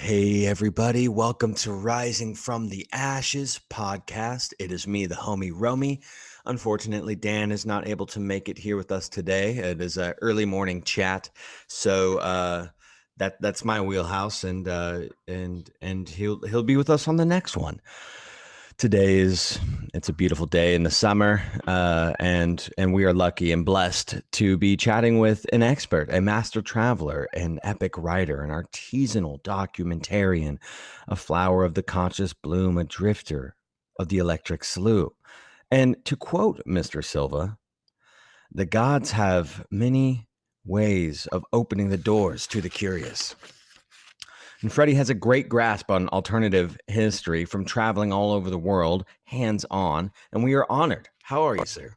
Hey, everybody. Welcome to Rising from the Ashes podcast. It is me, the homie Romy. Unfortunately, Dan is not able to make it here with us today. It is an early morning chat. So that's my wheelhouse, and he'll be with us on the next one. It's a beautiful day in the summer, and we are lucky and blessed to be chatting with an expert, a master traveler, an epic writer, an artisanal documentarian, a flower of the conscious bloom, a drifter of the electric slough. And to quote Mr. Silva, the gods have many ways of opening the doors to the curious. And Freddie has a great grasp on alternative history from traveling all over the world, hands-on, and we are honored. How are you, sir?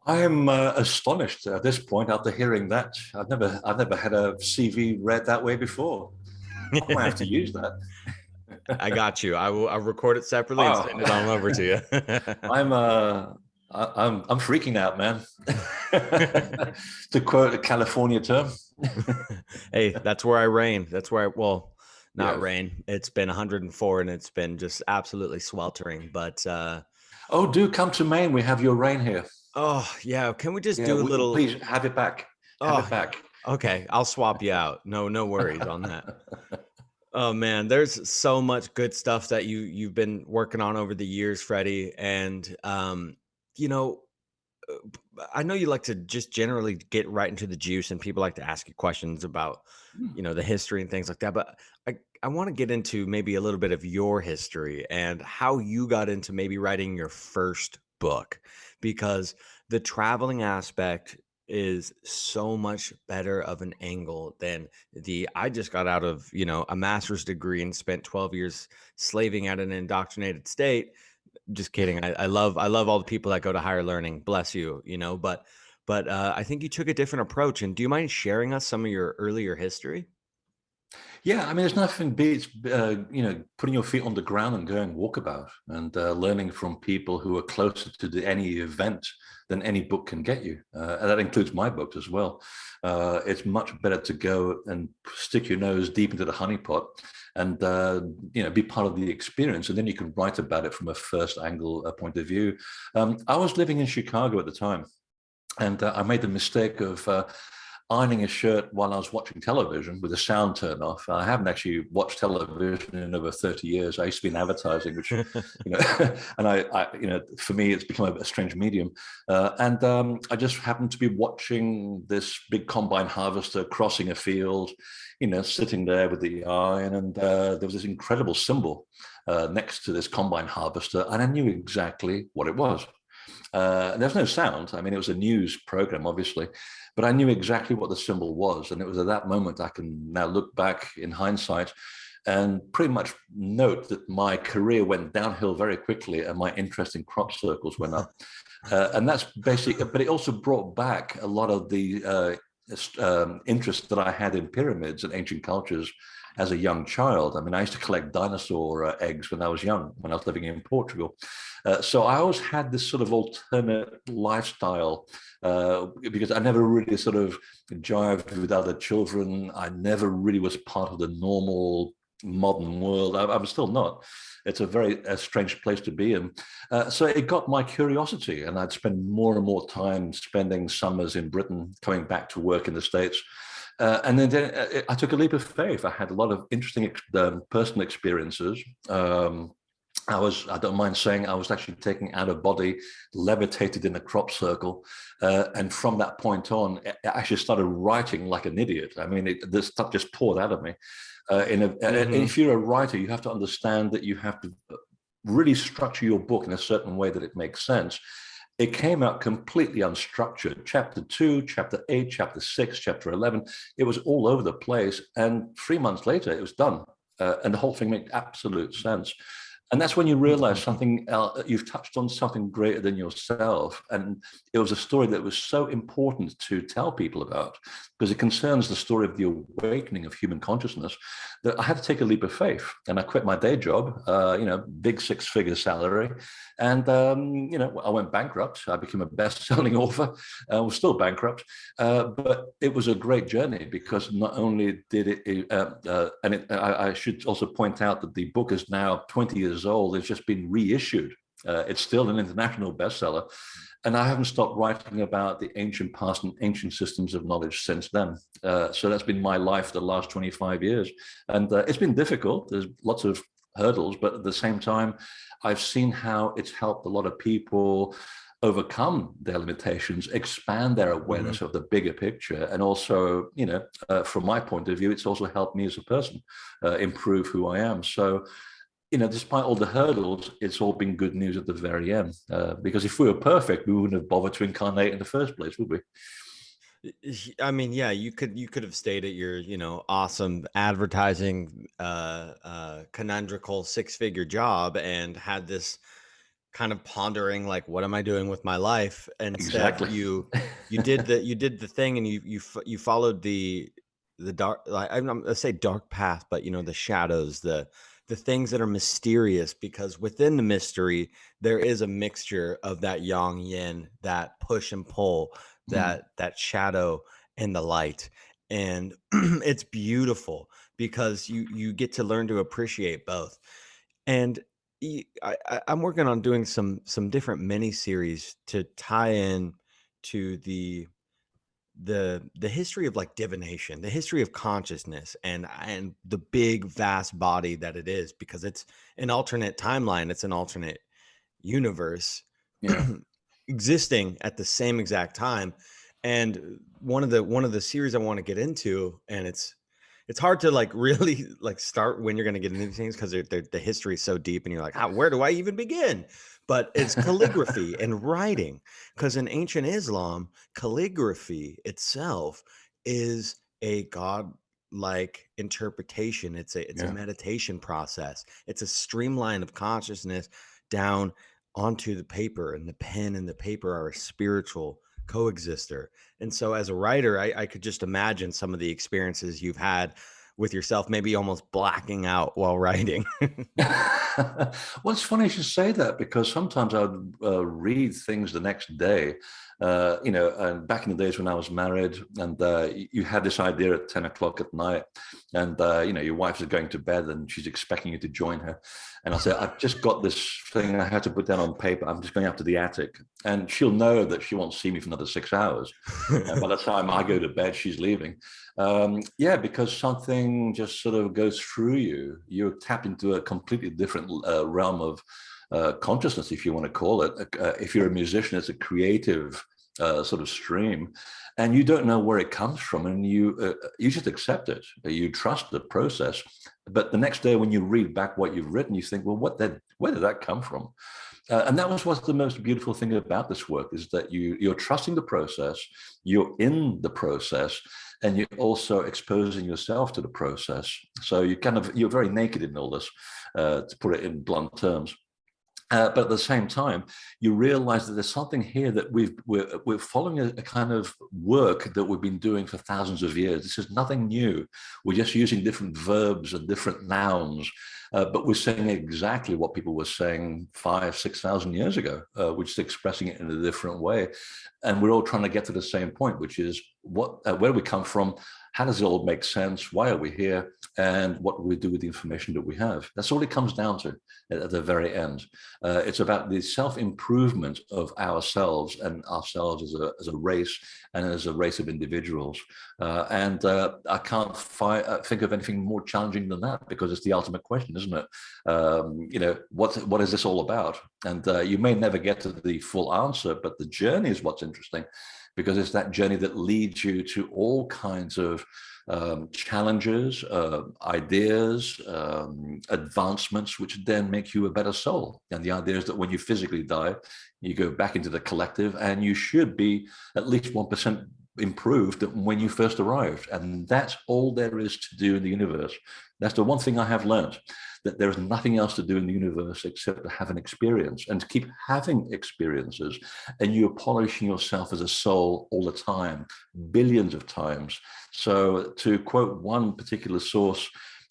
I am astonished at this point after hearing that. I've never had a CV read that way before. I might have to use that. I got you. I'll record it separately and Wow, send it on over to you. I'm freaking out, man. To quote a California term. Hey, that's where I reign. Not Yeah. rain. It's been 104 and it's been just absolutely sweltering. But Oh, do come to Maine. We have your rain here. oh yeah, can we just Yeah, do a little? please have it back. Have Oh it back. okay, I'll swap you out. No worries on that. Oh man, there's so much good stuff that you've been working on over the years, Freddie. And you know, I know you like to just generally get right into the juice, and people like to ask you questions about, the history and things like that. But I want to get into maybe a little bit of your history and how you got into maybe writing your first book, because the traveling aspect is so much better of an angle than I just got out of, a master's degree and spent 12 years slaving at an indoctrinated state. Just kidding. I love all the people that go to higher learning. Bless you, but I think you took a different approach. And do you mind sharing us some of your earlier history? Yeah, I mean, there's nothing beats putting your feet on the ground and going walkabout and learning from people who are closer to any event than any book can get you. And that includes my books as well. It's much better to go and stick your nose deep into the honeypot and be part of the experience, and then you can write about it from a first angle point of view. I was living in Chicago at the time, and I made the mistake of ironing a shirt while I was watching television with the sound turned off. I haven't actually watched television in over 30 years. I used to be in advertising, which, and for me, it's become a strange medium. I just happened to be watching this big combine harvester crossing a field, sitting there with the iron, and there was this incredible symbol next to this combine harvester, and I knew exactly what it was. There's no sound. I mean, it was a news program, obviously, but I knew exactly what the symbol was. And it was at that moment I can now look back in hindsight and pretty much note that my career went downhill very quickly and my interest in crop circles went up. And that's basically, but it also brought back a lot of the interest that I had in pyramids and ancient cultures as a young child. I mean, I used to collect dinosaur eggs when I was young, when I was living in Portugal. So I always had this sort of alternate lifestyle because I never really sort of jived with other children. I never really was part of the normal modern world. I'm still not. It's a very strange place to be in. So it got my curiosity, and I'd spend more and more time spending summers in Britain, coming back to work in the States. And then I took a leap of faith. I had a lot of interesting personal experiences. I don't mind saying, I was actually taken out of body, levitated in a crop circle. And from that point on, I actually started writing like an idiot. I mean, this stuff just poured out of me. And if you're a writer, you have to understand that you have to really structure your book in a certain way that it makes sense. It came out completely unstructured. Chapter 2, Chapter 8, Chapter 6, Chapter 11. It was all over the place. And 3 months later, it was done. And the whole thing made absolute sense. And that's when you realize something else, you've touched on something greater than yourself. And it was a story that was so important to tell people about because it concerns the story of the awakening of human consciousness. that I had to take a leap of faith, and I quit my day job, big 6-figure salary. And, I went bankrupt. I became a best-selling author. I was still bankrupt. But it was a great journey, because not only did I should also point out that the book is now 20 years old. It's just been reissued. It's still an international bestseller. And I haven't stopped writing about the ancient past and ancient systems of knowledge since then. So that's been my life the last 25 years. And it's been difficult. There's lots of hurdles, but at the same time, I've seen how it's helped a lot of people overcome their limitations, expand their awareness of the bigger picture. And also, from my point of view, it's also helped me as a person improve who I am. So, despite all the hurdles, it's all been good news at the very end. Because if we were perfect, we wouldn't have bothered to incarnate in the first place, would we? I mean, yeah, you could have stayed at your, awesome advertising, conundrical 6-figure job and had this kind of pondering, like, what am I doing with my life? Instead, Exactly. you did the thing, and you followed the dark, like, I'm not gonna say dark path, but the shadows, the things that are mysterious, because within the mystery there is a mixture of that yang yin, that push and pull, Mm. that shadow and the light. And it's beautiful because you get to learn to appreciate both. And I'm working on doing some different mini series to tie in to the history of, like, divination, the history of consciousness, and the big vast body that it is, because it's an alternate timeline, it's an alternate universe Yeah. existing at the same exact time. And one of the series I want to get into, and it's hard to, like, really, like, start when you're going to get into these things, because the history is so deep and you're like, where do I even begin? But it's calligraphy and writing, because in ancient Islam, calligraphy itself is a god like interpretation. It's a Yeah. meditation process. It's a streamline of consciousness down onto the paper, and the pen and the paper are a spiritual coexister. And so, as a writer, I could just imagine some of the experiences you've had with yourself, maybe almost blacking out while writing. Well, it's funny you should say that, because sometimes I would read things the next day. And back in the days when I was married, and you had this idea at 10 o'clock at night, and your wife is going to bed and she's expecting you to join her. And I'll say, I've just got this thing I had to put down on paper. I'm just going up to the attic. And she'll know that she won't see me for another 6 hours. And by the time I go to bed, she's leaving. Yeah, because something just sort of goes through you. You're tapped into a completely different realm of consciousness, if you want to call it. If you're a musician, it's a creative sort of stream, and you don't know where it comes from, and you just accept it. You trust the process. But the next day, when you read back what you've written, you think, well, where did that come from? And that was what's the most beautiful thing about this work, is that you're trusting the process, you're in the process, and you're also exposing yourself to the process. So you're very naked in all this, to put it in blunt terms. But at the same time, you realize that there's something here that we're following a kind of work that we've been doing for thousands of years. This is nothing new. We're just using different verbs and different nouns, but we're saying exactly what people were saying 5,000-6,000 years ago. We're just expressing it in a different way, and we're all trying to get to the same point, which is where do we come from? How does it all make sense? Why are we here? And what do we do with the information that we have? That's all it comes down to at the very end. It's about the self-improvement of ourselves, and ourselves as a race, and as a race of individuals. And I can't think of anything more challenging than that, because it's the ultimate question, isn't it? What is this all about? And you may never get to the full answer, but the journey is what's interesting, because it's that journey that leads you to all kinds of challenges, ideas, advancements, which then make you a better soul. And the idea is that when you physically die, you go back into the collective, and you should be at least 1% improved than when you first arrived. And that's all there is to do in the universe. That's the one thing I have learned, that there is nothing else to do in the universe except to have an experience, and to keep having experiences. And you're polishing yourself as a soul all the time, billions of times. So, to quote one particular source,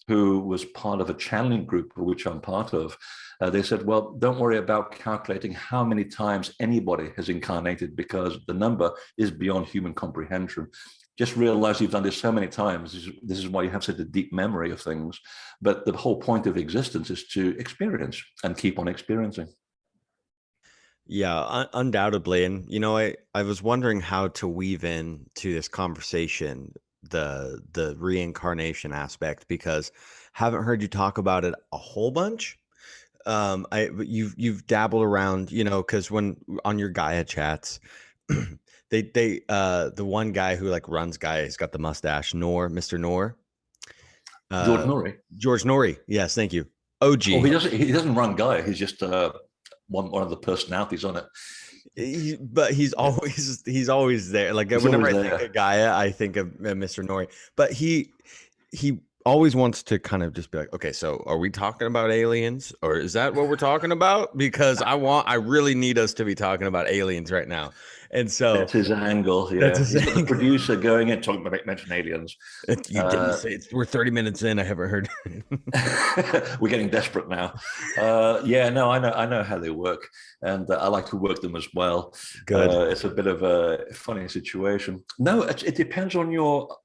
who was part of a channeling group, which I'm part of, they said, well, don't worry about calculating how many times anybody has incarnated, because the number is beyond human comprehension. Just realize you've done this so many times. This is why you have such a deep memory of things. But the whole point of existence is to experience and keep on experiencing. Yeah, undoubtedly. And I was wondering how to weave in to this conversation the reincarnation aspect, because haven't heard you talk about it a whole bunch. But you've dabbled around, because when on your Gaia chats, the one guy who like runs Gaia, he's got the mustache, Mr. Nor, George uh, Norrie. George Norrie. Yes, thank you. OG. Oh, he doesn't run Gaia. He's just one of the personalities on it. But he's always there. Like He's whenever always I think there. of Gaia, I think of Mr. Nori. But he always wants to kind of just be like, okay, so are we talking about aliens, or is that what we're talking about? Because I really need us to be talking about aliens right now. And so That's his angle. that's Yeah, his he's got the thing. producer going in talking about mention aliens. You didn't say we're 30 minutes in. I haven't heard. We're getting desperate now. Yeah, no, I know how they work, and I like to work them as well. Good. It's a bit of a funny situation. No, it depends on your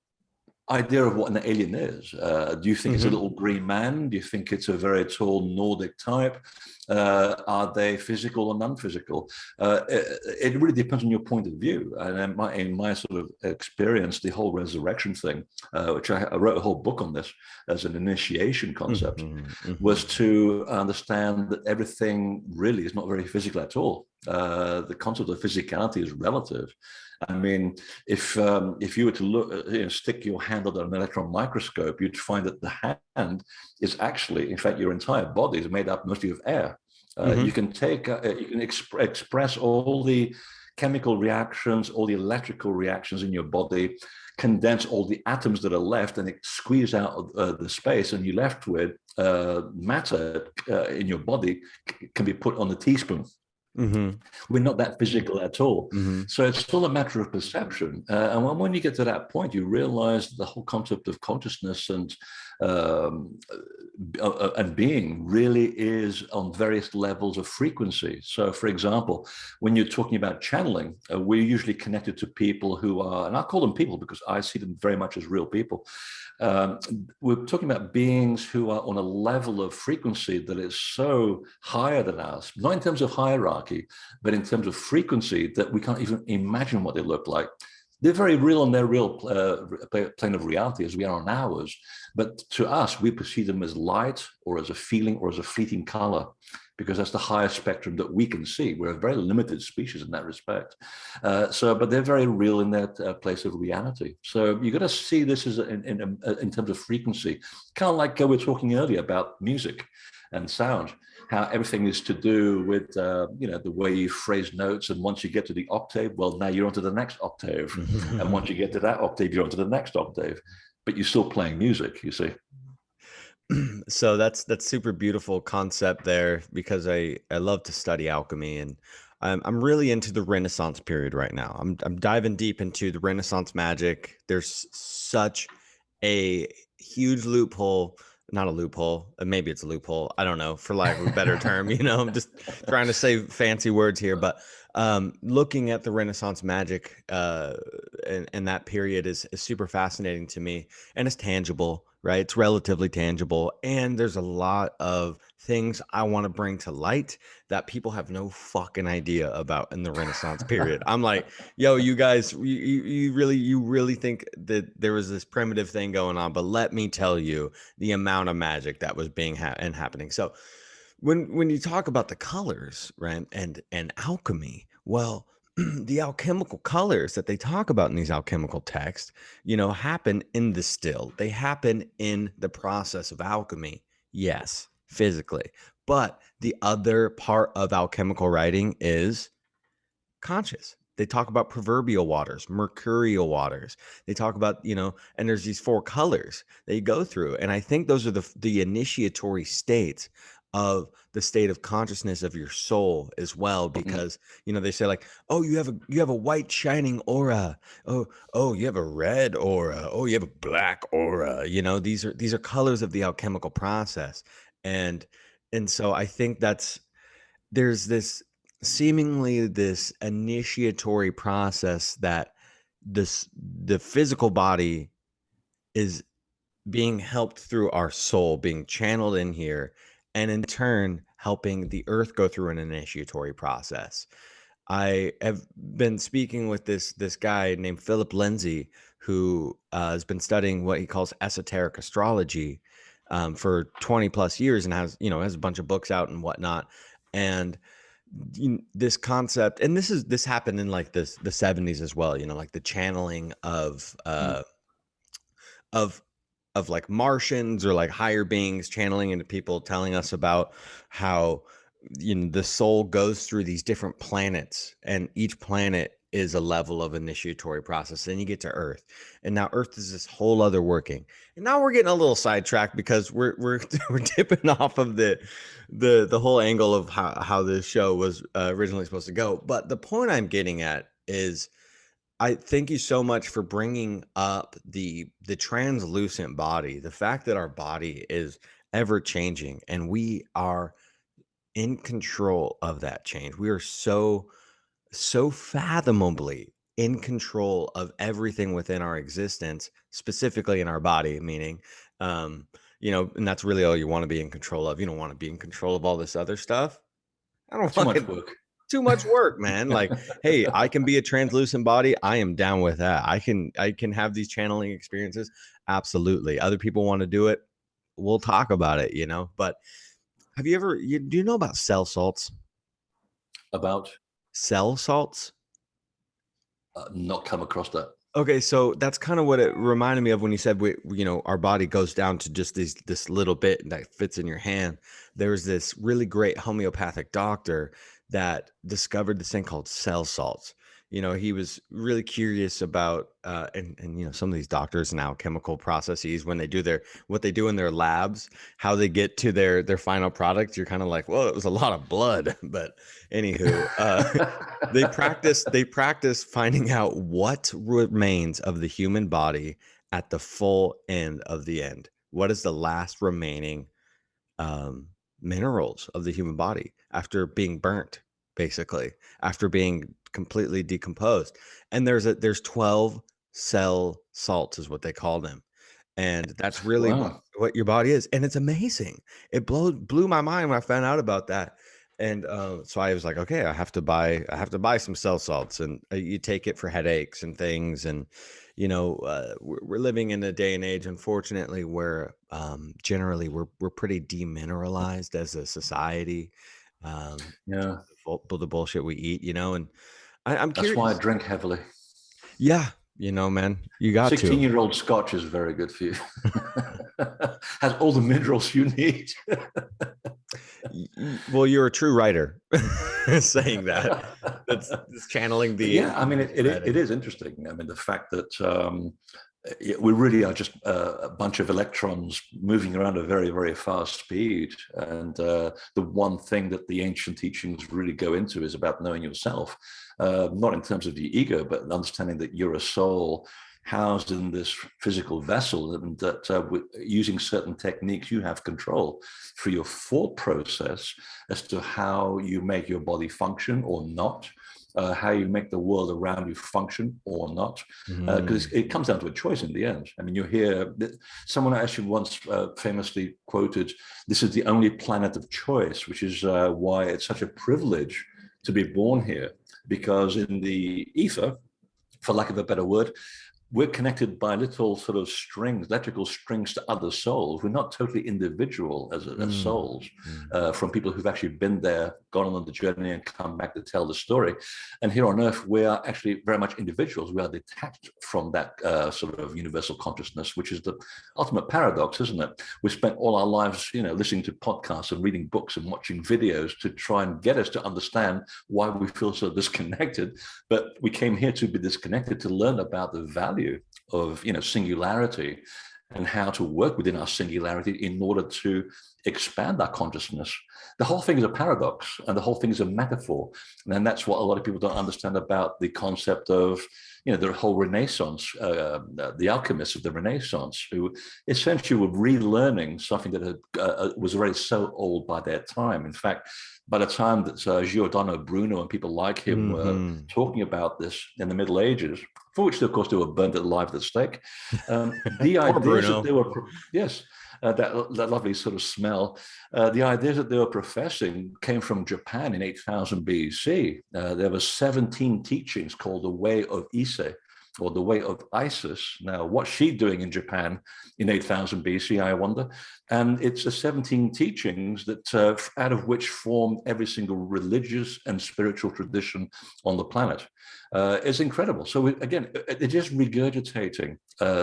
idea of what an alien is. Do you think it's a Mhm. little green man? Do you think it's a very tall Nordic type? Are they physical or non-physical? It really depends on your point of view. And in my sort of experience, the whole resurrection thing, which I wrote a whole book on this as an initiation concept, Mhm. Mhm. was to understand that everything really is not very physical at all. The concept of physicality is relative. I mean, if you were to look, stick your hand under an electron microscope, you'd find that the hand is actually, in fact, your entire body is made up mostly of air. You Mhm. can express all the chemical reactions, all the electrical reactions in your body, condense all the atoms that are left, and squeeze out the space, and you're left with matter in your body can be put on a teaspoon. Mhm. We're not that physical at all. Mhm. So it's still a matter of perception. And when you get to that point, you realize the whole concept of consciousness um, and being really is on various levels of frequency. So, for example, when you're talking about channeling, we're usually connected to people who are, and I call them people because I see them very much as real people. Um, we're talking about beings who are on a level of frequency that is so higher than us, not in terms of hierarchy, but in terms of frequency that we can't even imagine what they look like. They're very real on their real plane of reality as we are on ours. But to us, we perceive them as light or as a feeling or as a fleeting color, because that's the highest spectrum that we can see. We're a very limited species in that respect. But they're very real in that place of reality. So you got to see this as in terms of frequency, kind of like we were talking earlier about music and sound, how everything is to do with the way you phrase notes, and once you get to the octave, well, now you're onto the next octave, and once you get to that octave, you're onto the next octave, but you're still playing music, you see. So that's super beautiful concept there, because I love to study alchemy, and I'm really into the Renaissance period right now. I'm diving deep into the Renaissance magic. There's such a huge loophole, not a loophole, maybe it's a loophole. I don't know, for lack of a better term. I'm just trying to say fancy words here, but looking at the Renaissance magic and that period is super fascinating to me, and it's tangible, right? It's relatively tangible, and there's a lot of things I want to bring to light that people have no fucking idea about in the Renaissance period. I'm like, yo, you guys, you really think that there was this primitive thing going on, but let me tell you the amount of magic that was being and happening. So when you talk about the colors, right, and alchemy, well, the alchemical colors that they talk about in these alchemical texts, happen in the still. They happen in the process of alchemy. Yes, physically. But the other part of alchemical writing is conscious. They talk about proverbial waters, mercurial waters. They talk about, and there's these four colors that you go through. And I think those are the initiatory states of the state of consciousness of your soul as well, Mhm. because they say like, oh, you have a white shining aura. Oh, you have a red aura. Oh, you have a black aura. These are colors of the alchemical process. And and so I think there's this initiatory process that the physical body is being helped through our soul being channeled in here, and in turn helping the earth go through an initiatory process. I have been speaking with this guy named Philip Lindsay, who has been studying what he calls esoteric astrology for 20 plus years, and has a bunch of books out and whatnot. And this concept, and this happened in like the 70s as well, like the channeling Mm. of of like Martians or like higher beings channeling into people, telling us about how the soul goes through these different planets, and each planet is a level of initiatory process. Then you get to Earth, and now Earth is this whole other working. And now we're getting a little sidetracked because we're we're dipping off of the whole angle of how this show was originally supposed to go. But the point I'm getting at is, I thank you so much for bringing up the translucent body, the fact that our body is ever changing and we are in control of that change. We are so fathomably in control of everything within our existence, specifically in our body, meaning um, and that's really all you want to be in control of. You don't want to be in control of all this other stuff. I don't Too want much it. work. Too much work, man. Like, hey, I can be a translucent body. I am down with that. I can have these channeling experiences. Absolutely. Other people want to do it. We'll talk about it. But do you know about cell salts? About Cell salts? not come across that. Okay, so that's kind of what it reminded me of when you said our body goes down to just this little bit that fits in your hand. There's this really great homeopathic doctor that discovered this thing called cell salts. He was really curious about and some of these doctors now chemical processes when they do what they do in their labs, how they get to their final product. You're kind of like, well, it was a lot of blood, but anywho, they practice finding out what remains of the human body at the full end of the end. What is the last remaining um, minerals of the human body after being burnt, basically, after being completely decomposed? And there's 12 cell salts is what they call them, and that's really what Wow. what your body is, and it's amazing. It blew my mind when I found out about that. And so I was like, okay, I have to buy some cell salts, and you take it for headaches and things. And we're living in a day and age, unfortunately, where generally we're pretty demineralized as a society. Yeah. The bullshit we eat, and I'm That's why I curious. drink heavily. Yeah, man, you got to. 16-year-old Scotch is very good for you. Has all the minerals you need. Well, you're a true writer saying that. That's channeling But the yeah, I mean, it is interesting. I mean, the fact that we really are just a bunch of electrons moving around at a very, very fast speed. And the one thing that the ancient teachings really go into is about knowing yourself, not in terms of the ego, but understanding that you're a soul housed in this physical vessel, and that using certain techniques, you have control for your thought process as to how you make your body function or not. How you make the world around you function or not, because Mhm. it comes down to a choice in the end. I mean, you hear someone actually once famously quoted, "This is the only planet of choice," which is why it's such a privilege to be born here, because in the ether, for lack of a better word, we're connected by little sort of strings, electrical strings to other souls. We're not totally individual as Mm, souls, mm. from people who've actually been there, gone on the journey, and come back to tell the story. And here on Earth, we are actually very much individuals. We are detached from that sort of universal consciousness, which is the ultimate paradox, isn't it? We spent all our lives, listening to podcasts and reading books and watching videos to try and get us to understand why we feel so disconnected. But we came here to be disconnected, to learn about the value of singularity, and how to work within our singularity in order to expand our consciousness. The whole thing is a paradox, and the whole thing is a metaphor. And that's what a lot of people don't understand about the concept of, the whole Renaissance, the alchemists of the Renaissance, who essentially were relearning something that was already so old by their time. In fact, by the time that Giordano Bruno and people like him were talking about this in the Middle Ages, for which, of course, they were burned alive at the stake, the Poor ideas Bruno. that they were, yes, that lovely sort of smell. The ideas that they were professing came from Japan in 8000 BC. There were 17 teachings called the Way of Ise, or the Way of Isis. Now, what's she doing in Japan in 8000 BC, I wonder? And it's the 17 teachings that out of which form every single religious and spiritual tradition on the planet. It's incredible. So again, they're just regurgitating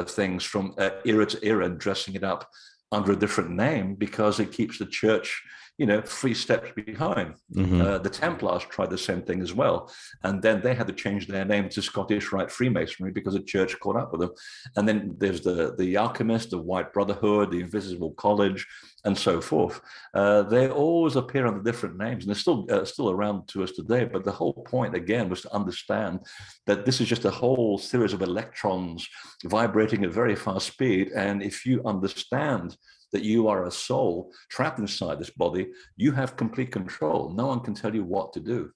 things from era to era and dressing it up under a different name because it keeps the church, 3 steps behind. The Templars tried the same thing as well. And then they had to change their name to Scottish Rite Freemasonry because the church caught up with them. And then there's the Alchemist, the White Brotherhood, the Invisible College, and so forth. They always appear under different names, and they're still around to us today. But the whole point, again, was to understand that this is just a whole series of electrons vibrating at very fast speed. And if you understand that you are a soul trapped inside this body, you have complete control. No one can tell you what to do.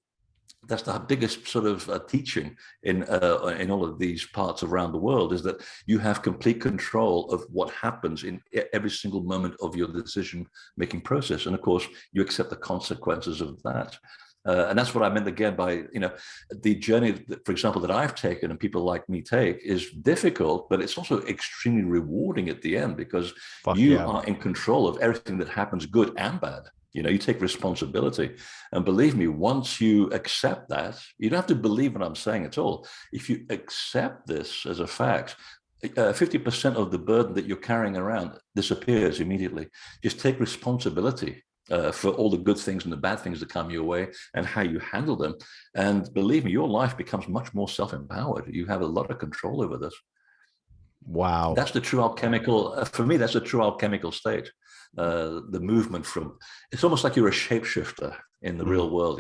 That's the biggest sort of teaching in all of these parts around the world, is that you have complete control of what happens in every single moment of your decision-making process. And of course, you accept the consequences of that. And that's what I meant again by, the journey, for example, that I've taken and people like me take is difficult, but it's also extremely rewarding at the end because you are in control of everything that happens, good and bad. You take responsibility. And believe me, once you accept that, you don't have to believe what I'm saying at all. If you accept this as a fact, 50% of the burden that you're carrying around disappears immediately. Just take responsibility for all the good things and the bad things that come your way and how you handle them. And believe me, your life becomes much more self-empowered. You have a lot of control over this. Wow. That's the true alchemical, for me, that's the true alchemical state. The movement from, it's almost like you're a shapeshifter in the real world,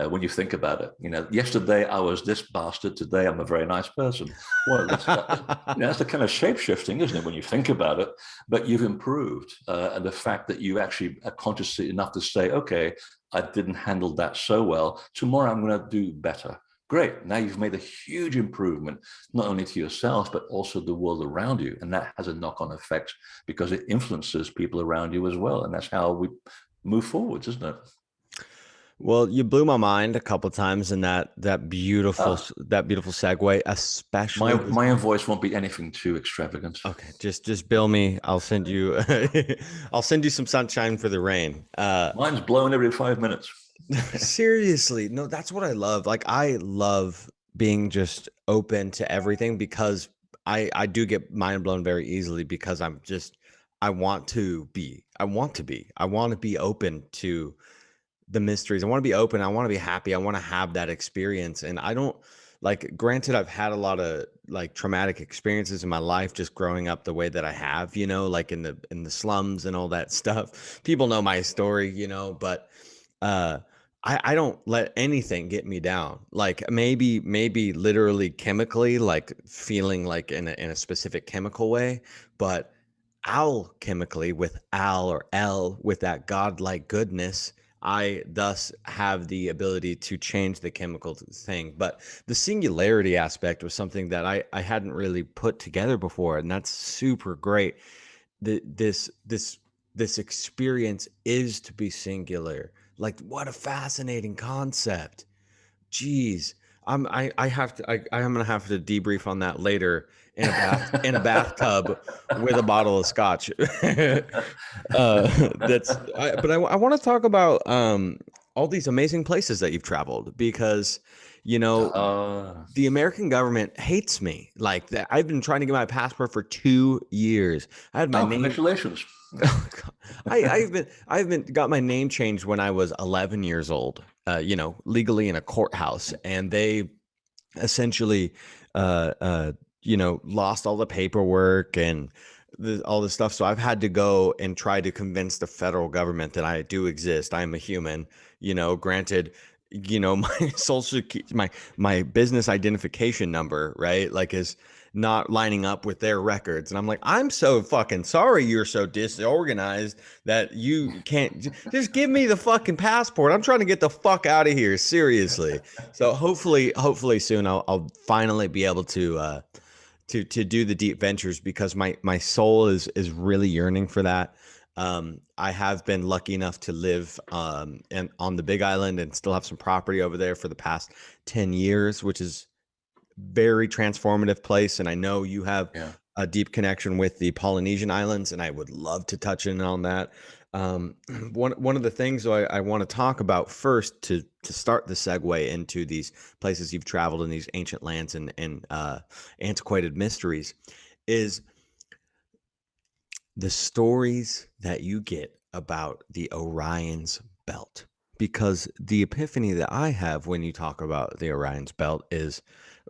when you think about it. Yesterday I was this bastard, today I'm a very nice person. Well, that's the kind of shape-shifting, isn't it, when you think about it? But you've improved. And the fact that you actually are conscious enough to say, okay, I didn't handle that so well. Tomorrow I'm going to do better. Great. Now you've made a huge improvement, not only to yourself, but also the world around you. And that has a knock-on effect because it influences people around you as well. And that's how we move forwards, isn't it? Well, you blew my mind a couple times in that beautiful segue, especially my own voice won't be anything too extravagant. Okay, just bill me. I'll send you I'll send you some sunshine for the rain. Mine's blowing every 5 minutes. Seriously, no, that's what I love. Like I love being just open to everything because I do get mind blown very easily because I want to be. I want to be open to the mysteries. I want to be open. I want to be happy. I want to have that experience. And I don't like, granted, I've had a lot of like traumatic experiences in my life, just growing up the way that I have, like in the slums and all that stuff. People know my story, but, I don't let anything get me down. Like maybe literally chemically, like feeling like in a specific chemical way, but alchemically with Al or L with that godlike goodness, I thus have the ability to change the chemical thing. But the singularity aspect was something that I hadn't really put together before, and that's super great. This experience is to be singular. Like what a fascinating concept. Jeez. I have to I'm gonna have to debrief on that later in a bathtub with a bottle of scotch. But I want to talk about all these amazing places that you've traveled because the American government hates me like that. I've been trying to get my passport for 2 years. I had my name. Congratulations. I've been got my name changed when I was 11 years old. Legally in a courthouse, and they essentially, lost all the paperwork and all this stuff. So I've had to go and try to convince the federal government that I do exist. I am a human, granted, my my business identification number, right? Like is not lining up with their records. And I'm like, I'm so fucking sorry you're so disorganized that you can't just give me the fucking passport. I'm trying to get the fuck out of here. Seriously. So hopefully soon I'll finally be able to do the deep ventures, because my soul is really yearning for that. I have been lucky enough to live and on the Big Island and still have some property over there for the past 10 years, which is very transformative place. And I know you have Yeah. a deep connection with the Polynesian Islands, and I would love to touch in on that. One of the things I want to talk about first to start the segue into these places you've traveled in, these ancient lands and antiquated mysteries, is the stories that you get about the Orion's belt. Because the epiphany that I have when you talk about the Orion's belt is,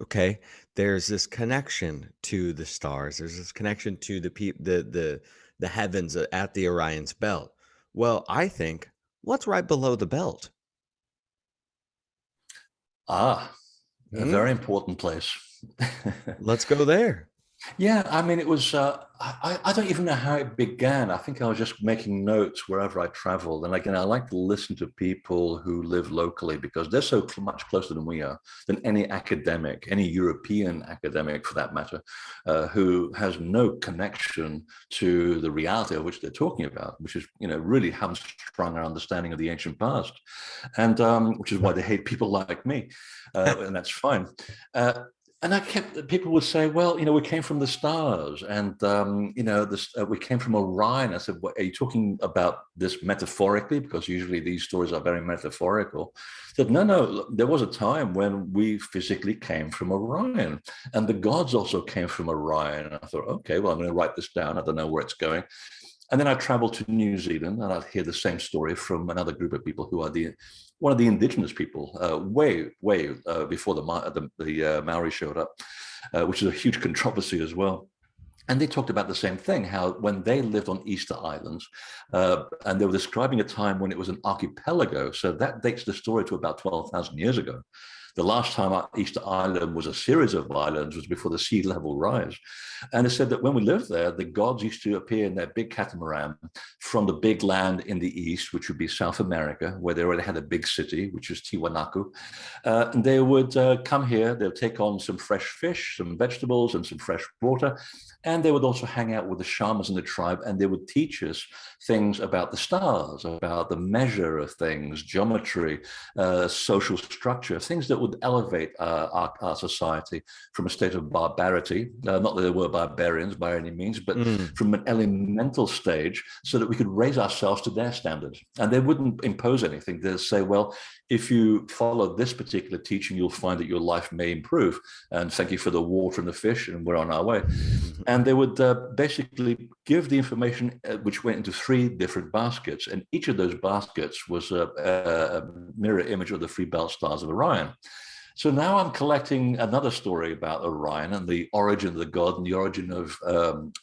okay, there's this connection to the stars. There's this connection to the heavens at the Orion's belt. Well, I think, what's right below the belt? Ah, a Hmm? very important place. Let's go there. Yeah, I mean, it was, I don't even know how it began. I think I was just making notes wherever I traveled. And again, I like to listen to people who live locally because they're so much closer than we are, than any academic, any European academic for that matter, who has no connection to the reality of which they're talking about, which is, really hamstrung our understanding of the ancient past. And which is why they hate people like me. And that's fine. And people would say, well, we came from the stars and, we came from Orion. I said, what, are you talking about this metaphorically? Because usually these stories are very metaphorical. I said, no, there was a time when we physically came from Orion and the gods also came from Orion. And I thought, okay, well, I'm going to write this down. I don't know where it's going. And then I traveled to New Zealand and I'd hear the same story from another group of people who are one of the indigenous people, way before the Maori showed up, which is a huge controversy as well. And they talked about the same thing, how when they lived on Easter Islands, and they were describing a time when it was an archipelago. So that dates the story to about 12,000 years ago. The last time Easter Island was a series of islands was before the sea level rise. And it said that when we lived there, the gods used to appear in their big catamaran from the big land in the east, which would be South America, where they already had a big city, which was Tiwanaku. And they would come here, they'll take on some fresh fish, some vegetables, and some fresh water. And they would also hang out with the shamans in the tribe, and they would teach us things about the stars, about the measure of things, geometry, social structure, things that would elevate our society from a state of barbarity. Not that they were barbarians by any means, but from an elemental stage, so that we could raise ourselves to their standards. And they wouldn't impose anything. They'd say, well, if you follow this particular teaching, you'll find that your life may improve. And thank you for the water and the fish, and we're on our way. And they would basically give the information, which went into 3 different baskets. And each of those baskets was a mirror image of the 3 belt stars of Orion. So now I'm collecting another story about Orion and the origin of the god and the origin of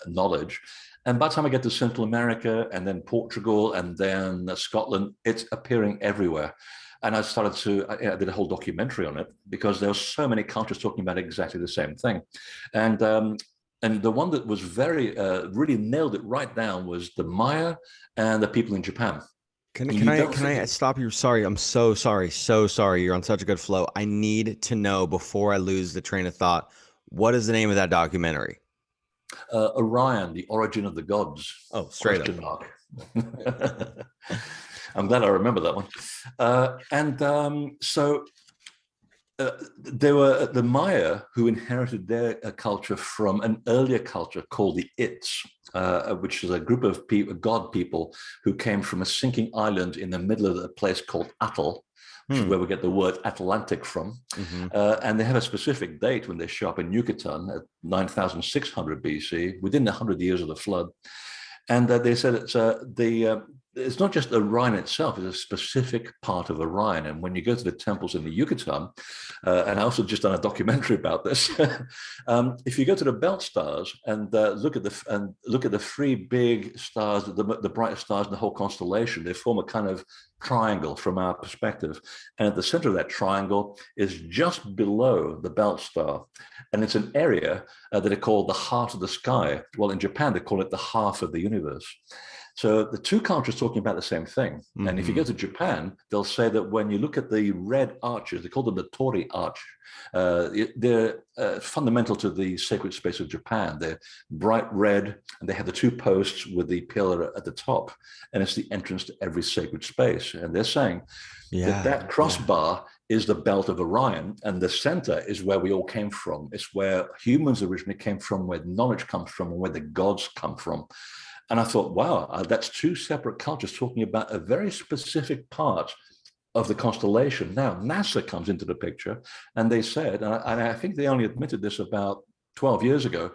knowledge. And by the time I get to Central America and then Portugal and then Scotland, it's appearing everywhere. And I did a whole documentary on it because there were so many cultures talking about exactly the same thing. And the one that was really nailed it right down was the Maya and the people in Japan. Can I stop you? Sorry, I'm so sorry. So sorry. You're on such a good flow. I need to know before I lose the train of thought. What is the name of that documentary? Orion, the origin of the gods. Oh, straight Question up. mark. I'm glad I remember that one. So there were the Maya who inherited their culture from an earlier culture called the Its, which is a group of god people who came from a sinking island in the middle of a place called Atoll, which is where we get the word Atlantic from. And they have a specific date when they show up in Yucatan at 9,600 BC, within the 100 years of the flood. And they said it's it's not just Orion itself, it's a specific part of Orion. And when you go to the temples in the Yucatan, and I also just done a documentary about this, if you go to the belt stars and look at the three big stars, the brightest stars in the whole constellation, they form a kind of triangle from our perspective. And at the center of that triangle is just below the belt star. And it's an area that are called the heart of the sky. Well, in Japan, they call it the half of the universe. So the two cultures talking about the same thing. Mm-hmm. And if you go to Japan, they'll say that when you look at the red arches, they call them the Torii arch. They're fundamental to the sacred space of Japan. They're bright red, and they have the two posts with the pillar at the top, and it's the entrance to every sacred space. And they're saying that crossbar is the belt of Orion, and the center is where we all came from. It's where humans originally came from, where knowledge comes from, and where the gods come from. And I thought, wow, that's two separate cultures talking about a very specific part of the constellation. Now, NASA comes into the picture, and they said, and I think they only admitted this about 12 years ago,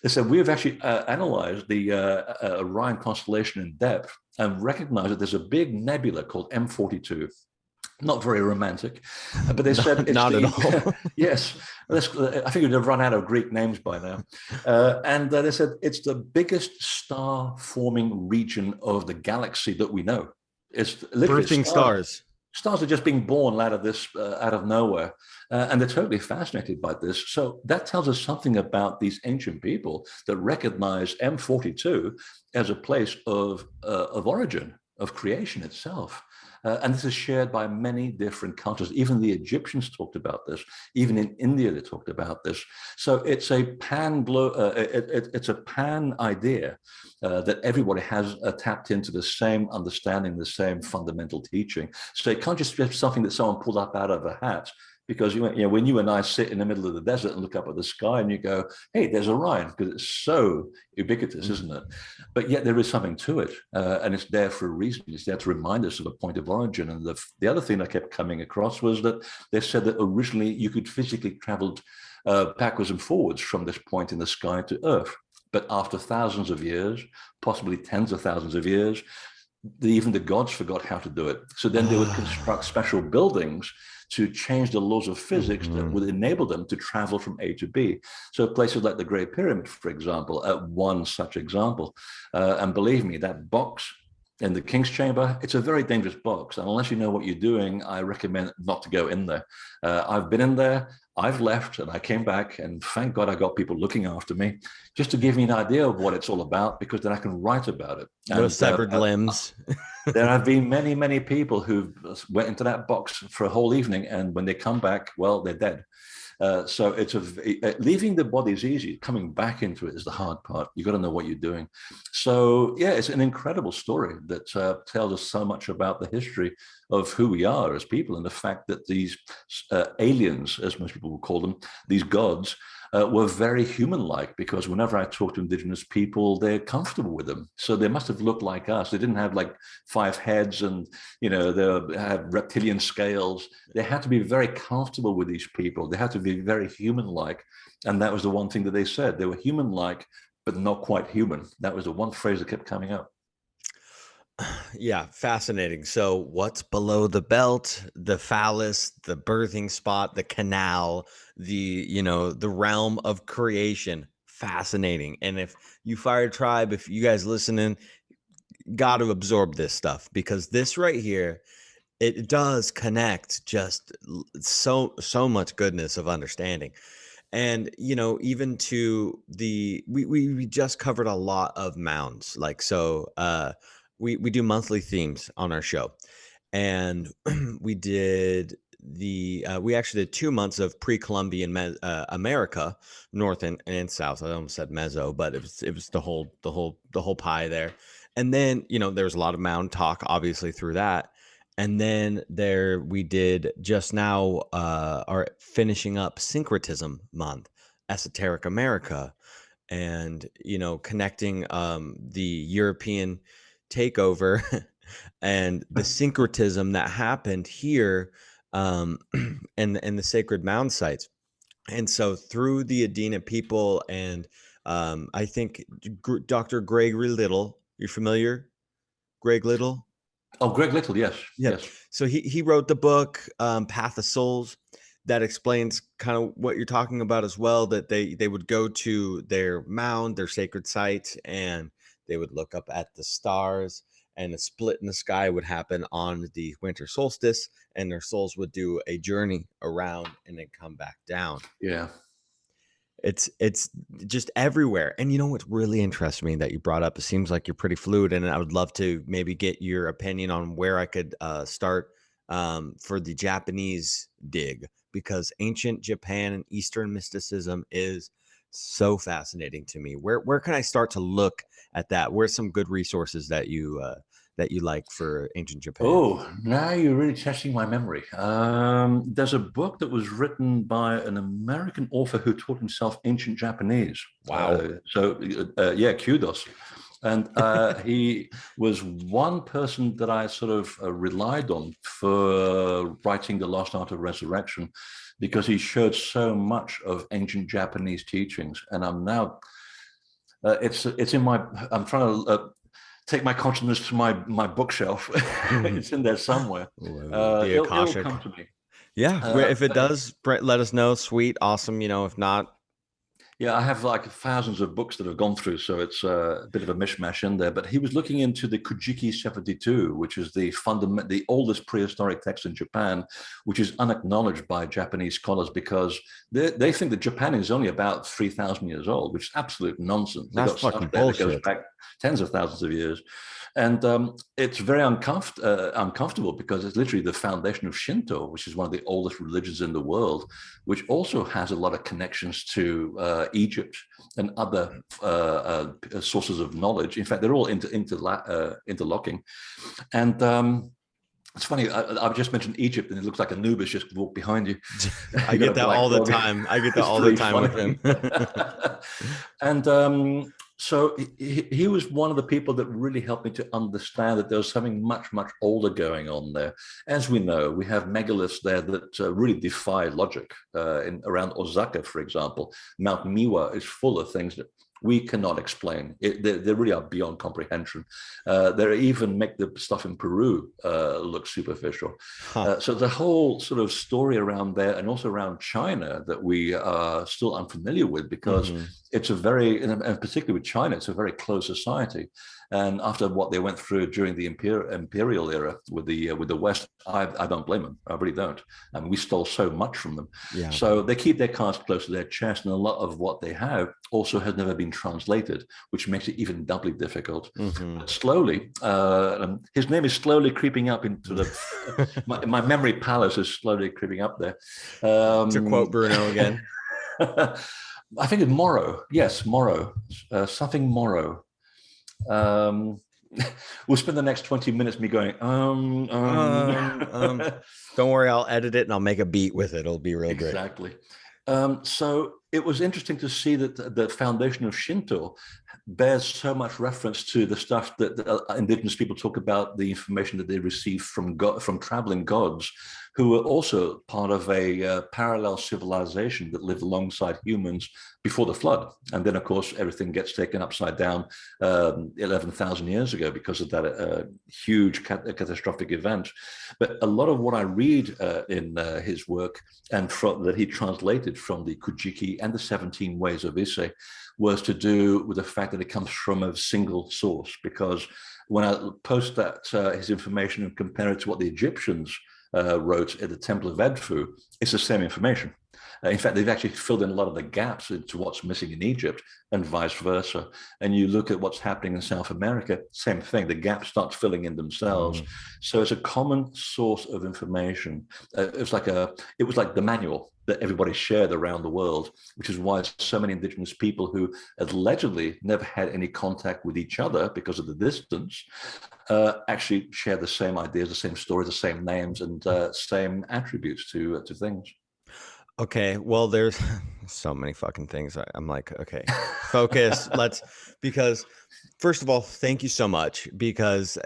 they said, we've actually analyzed the Orion constellation in depth and recognized that there's a big nebula called M42. Not very romantic, but they said it's not at all. Yes, I think we'd have run out of Greek names by now. And they said it's the biggest star-forming region of the galaxy that we know. It's literally Birthing stars. Stars are just being born out of nowhere, and they're totally fascinated by this. So that tells us something about these ancient people that recognize M42 as a place of origin, of creation itself. And this is shared by many different cultures. Even the Egyptians talked about this. Even in India, they talked about this. So it's a it's a pan idea that everybody has tapped into the same understanding, the same fundamental teaching. So it can't just be something that someone pulled up out of a hat. Because when you and I sit in the middle of the desert and look up at the sky and you go, hey, there's Orion, because it's so ubiquitous, isn't it? But yet there is something to it, and it's there for a reason. It's there to remind us of a point of origin. And the other thing I kept coming across was that they said that originally you could physically travel backwards and forwards from this point in the sky to Earth. But after thousands of years, possibly tens of thousands of years, even the gods forgot how to do it. So then they would construct special buildings to change the laws of physics that would enable them to travel from A to B. So places like the Great Pyramid, for example, one such example. And believe me, that box in the King's Chamber, it's a very dangerous box. And unless you know what you're doing, I recommend not to go in there. I've been in there, I've left, and I came back, and thank God I got people looking after me just to give me an idea of what it's all about, because then I can write about it. No severed limbs. There have been many, many people who went into that box for a whole evening, and when they come back, well, they're dead. So it's leaving the body is easy. Coming back into it is the hard part. You got to know what you're doing. So yeah, it's an incredible story that tells us so much about the history of who we are as people, and the fact that these aliens, as most people will call them, these gods, were very human-like, because whenever I talk to indigenous people, they're comfortable with them. So they must have looked like us. They didn't have like 5 heads and, they had reptilian scales. They had to be very comfortable with these people. They had to be very human-like. And that was the one thing that they said. They were human-like, but not quite human. That was the one phrase that kept coming up. Yeah, fascinating. So what's below the belt, the phallus, the birthing spot, the canal, the realm of creation. Fascinating. And if you Fire Tribe, if you guys listening, got to absorb this stuff, because this right here, it does connect just so much goodness of understanding. And even to we just covered a lot of mounds, like, so we do monthly themes on our show, and we actually did 2 months of pre-Columbian America, North and South. I almost said Meso, but it was the whole pie there. And then there was a lot of mound talk, obviously, through that. And then we did just now are finishing up syncretism month, esoteric America, and connecting the European takeover and the syncretism that happened here, and the sacred mound sites. And so through the Adena people, and I think Dr. Gregory Little, you familiar? Greg Little. Oh, Greg Little, yes, Yeah. yes. So he wrote the book Path of Souls that explains kind of what you're talking about as well. That they would go to their mound, their sacred site, and they would look up at the stars, and a split in the sky would happen on the winter solstice, and their souls would do a journey around and then come back down. Yeah. It's just everywhere. And you know what's really interesting me that you brought up? It seems like you're pretty fluid, and I would love to maybe get your opinion on where I could start for the Japanese dig, because ancient Japan and Eastern mysticism is so fascinating to me. Where can I start to look at that? Where's some good resources that you like for ancient Japan? Oh, now you're really testing my memory. There's a book that was written by an American author who taught himself ancient Japanese. Wow. Yeah, kudos. And he was one person that I sort of relied on for writing The Lost Art of Resurrection, because he showed so much of ancient Japanese teachings. And I'm now, it's in my, I'm trying to take my consciousness to my bookshelf. It's in there somewhere. Whoa, the It'll Akashic. come to me. Yeah, if it does, let us know. Sweet, awesome. If not, Yeah, I have like thousands of books that have gone through, so it's a bit of a mishmash in there. But he was looking into the Kojiki 72, which is the oldest prehistoric text in Japan, which is unacknowledged by Japanese scholars because they think that Japan is only about 3,000 years old, which is absolute nonsense. They've that's got fucking stuff there that goes bullshit. back tens of thousands of years. And it's very uncomfortable because it's literally the foundation of Shinto, which is one of the oldest religions in the world, which also has a lot of connections to Egypt and other sources of knowledge. In fact, they're all interlocking. And it's funny, I've just mentioned Egypt, and it looks like Anubis just walked behind you. I get that all the time. I get that all the time with him. And so he was one of the people that really helped me to understand that there was something much, much older going on there. As we know, we have megaliths there that really defy logic. Around Osaka, for example, Mount Miwa is full of things that we cannot explain. They really are beyond comprehension. They even make the stuff in Peru look superficial. Huh. So the whole sort of story around there, and also around China, that we are still unfamiliar with, because it's a very, and particularly with China, it's a very closed society. And after what they went through during the imperial era with the West, I don't blame them. I really don't. I mean, we stole so much from them. Yeah. So they keep their cards close to their chest, and a lot of what they have also has never been translated, which makes it even doubly difficult. But slowly, his name is slowly creeping up into the my memory palace is slowly creeping up there. To quote Bruno again. I think it's Morrow. Yes, Morrow. Something Morrow. We'll spend the next 20 minutes me going, Don't worry, I'll edit it and I'll make a beat with it. It'll be real great. Exactly. So it was interesting to see that the foundation of Shinto bears so much reference to the stuff that indigenous people talk about, the information that they received from traveling gods, who were also part of a parallel civilization that lived alongside humans before the flood. And then, of course, everything gets taken upside down 11,000 years ago because of that huge catastrophic event. But a lot of what I read in his work, and that he translated from the Kojiki and the 17 Ways of Ise, was to do with the fact that it comes from a single source. Because when I post that his information and compare it to what the Egyptians wrote at the Temple of Edfu, it's the same information. In fact, they've actually filled in a lot of the gaps into what's missing in Egypt, and vice versa. And you look at what's happening in South America, same thing. The gaps start filling in themselves. So it's a common source of information. It was like the manual that everybody shared around the world, which is why so many indigenous people who allegedly never had any contact with each other because of the distance actually share the same ideas, the same stories, the same names, and same attributes to things. Okay, well, there's so many fucking things. I'm like, okay, focus. Because first of all, thank you so much, because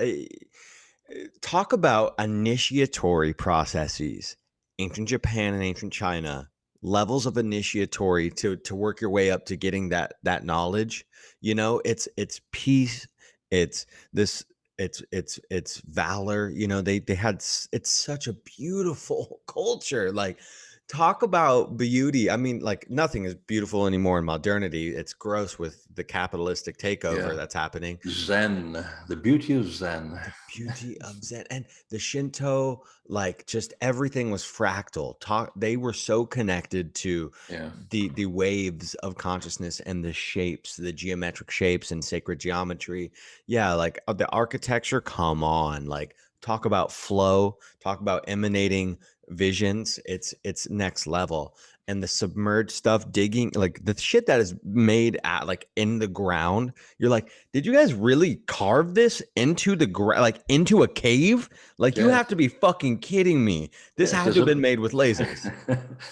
talk about initiatory processes, ancient Japan and ancient China, levels of initiatory to work your way up to getting that knowledge. It's peace. It's this it's valor. You know, they had it's such a beautiful culture. Like, talk about beauty. I mean, like, nothing is beautiful anymore in modernity. It's gross with the capitalistic takeover Yeah. that's happening. Zen, the beauty of Zen. The beauty of Zen and the Shinto, like, just everything was fractal. Talk They were so connected to Yeah. the waves of consciousness and the shapes, the geometric shapes and sacred geometry. Yeah, like, the architecture, come on. Like, talk about flow, talk about emanating visions. It's next level. And the submerged stuff, digging, like, the shit that is made at, like, in the ground. You're like, did you guys really carve this into the ground, like, into a cave? Like, you have Yes. to be fucking kidding me. This Yes. had to have been made with lasers.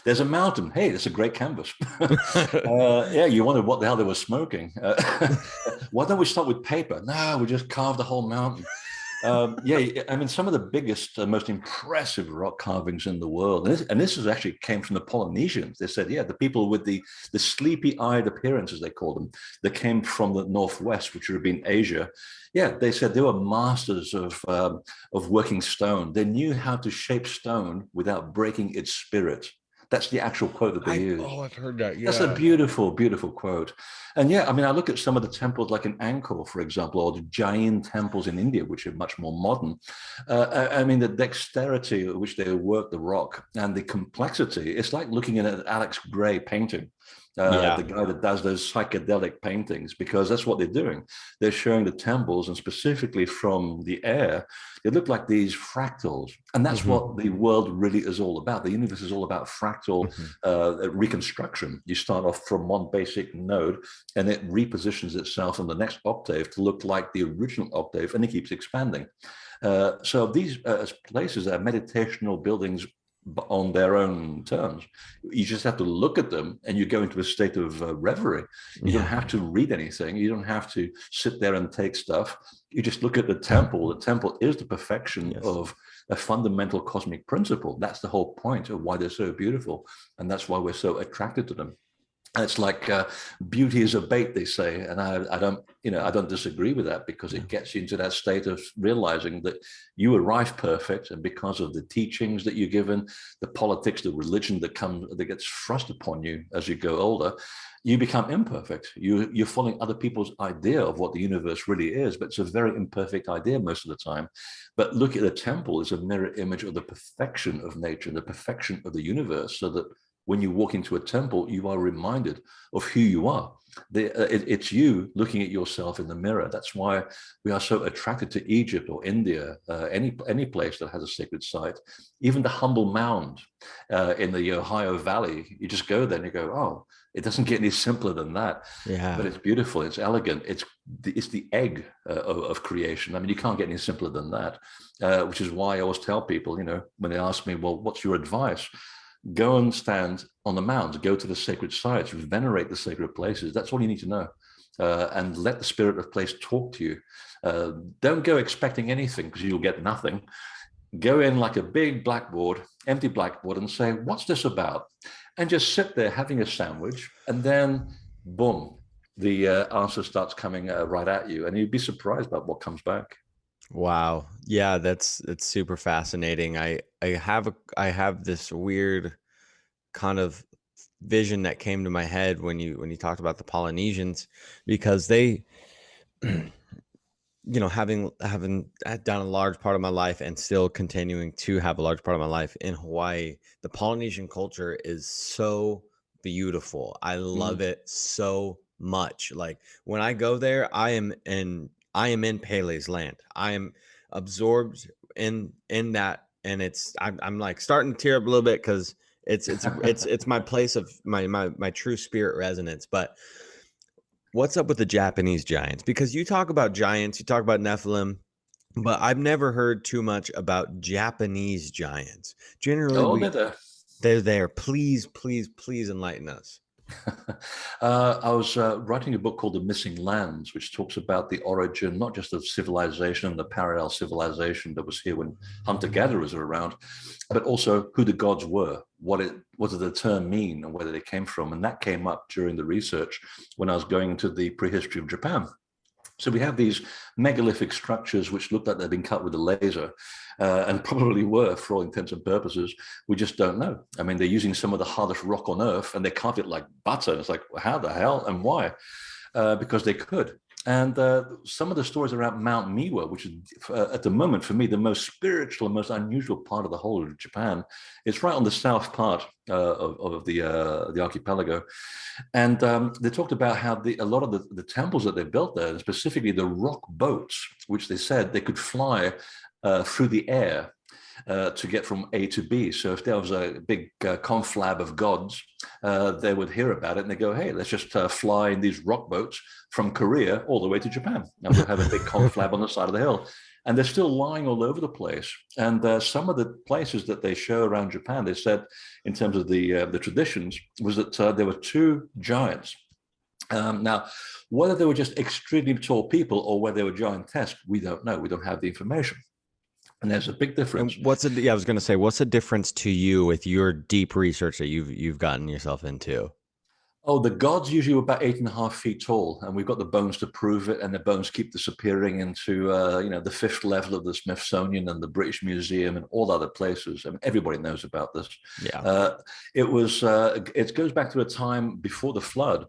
There's a mountain. Hey, that's a great canvas. Yeah, you wondered what the hell they were smoking. Why don't we start with paper? No, we just carved the whole mountain. Yeah, I mean, some of the biggest, most impressive rock carvings in the world, and this is actually came from the Polynesians. They said, yeah, the people with the sleepy-eyed appearance, as they call them, that came from the Northwest, which would have been Asia. Yeah, they said they were masters of working stone. They knew how to shape stone without breaking its spirit. That's the actual quote that they used. I've heard that. That's a Yeah. beautiful, beautiful quote. And yeah, I mean, I look at some of the temples like in Angkor, for example, or the Jain temples in India, which are much more modern. I mean, the dexterity at which they work the rock and the complexity, it's like looking at an Alex Gray painting. Yeah. The guy that does those psychedelic paintings, because that's what they're doing. They're showing the temples, and specifically from the air, they look like these fractals. And that's Mhm. what the world really is all about. The universe is all about fractal Mhm. reconstruction. You start off from one basic node, and it repositions itself on the next octave to look like the original octave, and it keeps expanding. So these places are meditational buildings on their own terms. You just have to look at them and you go into a state of reverie. You don't Yeah. have to read anything. You don't have to sit there and take stuff. You just look at the temple. The temple is the perfection Yes. of a fundamental cosmic principle. That's the whole point of why they're so beautiful. And that's why we're so attracted to them. And it's like beauty is a bait, they say, and I don't, I don't disagree with that, because Yeah. it gets you into that state of realizing that you arrive perfect, and because of the teachings that you're given, the politics, the religion that gets thrust upon you as you go older, you become imperfect. You're following other people's idea of what the universe really is, but it's a very imperfect idea most of the time. But look at the temple as a mirror image of the perfection of nature, the perfection of the universe, so that when you walk into a temple, you are reminded of who you are. It's you looking at yourself in the mirror. That's why we are so attracted to Egypt or India, any place that has a sacred site. Even the humble mound in the Ohio Valley, you just go there and you go, oh, it doesn't get any simpler than that. Yeah. But it's beautiful, it's elegant, it's the egg of creation. I mean, you can't get any simpler than that, which is why I always tell people, when they ask me, well, what's your advice? Go and stand on the mounds, go to the sacred sites, venerate the sacred places. That's all you need to know. And let the spirit of place talk to you. Don't go expecting anything, because you'll get nothing. Go in like a big blackboard, empty blackboard, and say, what's this about? And just sit there having a sandwich, and then boom, the answer starts coming right at you, and you'd be surprised about what comes back. Wow. Yeah, it's super fascinating. I have this weird kind of vision that came to my head when you talked about the Polynesians, because they having done a large part of my life and still continuing to have a large part of my life in Hawaii, the Polynesian culture is so beautiful. I love Mm. it so much. Like, when I go there, I am in Pele's land. I am absorbed in that, and I'm like starting to tear up a little bit, because it's my place of my true spirit resonance. But what's up with the Japanese giants? Because you talk about giants, you talk about Nephilim, but I've never heard too much about Japanese giants. Generally, Oh, they're they're there. Please, please, please enlighten us. I was writing a book called The Missing Lands, which talks about the origin, not just of civilization and the parallel civilization that was here when hunter-gatherers were around, but also who the gods were, what did the term mean, and where they came from. And that came up during the research when I was going into the prehistory of Japan. So we have these megalithic structures which look like they've been cut with a laser, and probably were for all intents and purposes. We just don't know. I mean, they're using some of the hardest rock on earth and they carved it like butter. It's like, how the hell and why? Because they could. And some of the stories around Mount Miwa, which is at the moment for me the most spiritual and most unusual part of the whole of Japan, it's right on the south part of the archipelago. And they talked about how a lot of the temples that they built there, and specifically the rock boats, which they said they could fly through the air to get from A to B. So if there was a big conflab of gods, they would hear about it and they go, hey, let's just fly in these rock boats from Korea all the way to Japan. And we'll have a big conflab on the side of the hill. And they're still lying all over the place. And some of the places that they show around Japan, they said, in terms of the traditions, was that there were two giants. Now, whether they were just extremely tall people or whether they were giantesque, we don't know. We don't have the information. And there's a big difference. And yeah, I was going to say, what's the difference to you with your deep research that you've gotten yourself into? Oh, the gods usually were about 8.5 feet tall, and we've got the bones to prove it. And the bones keep disappearing into, the fifth level of the Smithsonian and the British Museum and all other places. I mean, everybody knows about this. Yeah, it goes back to a time before the flood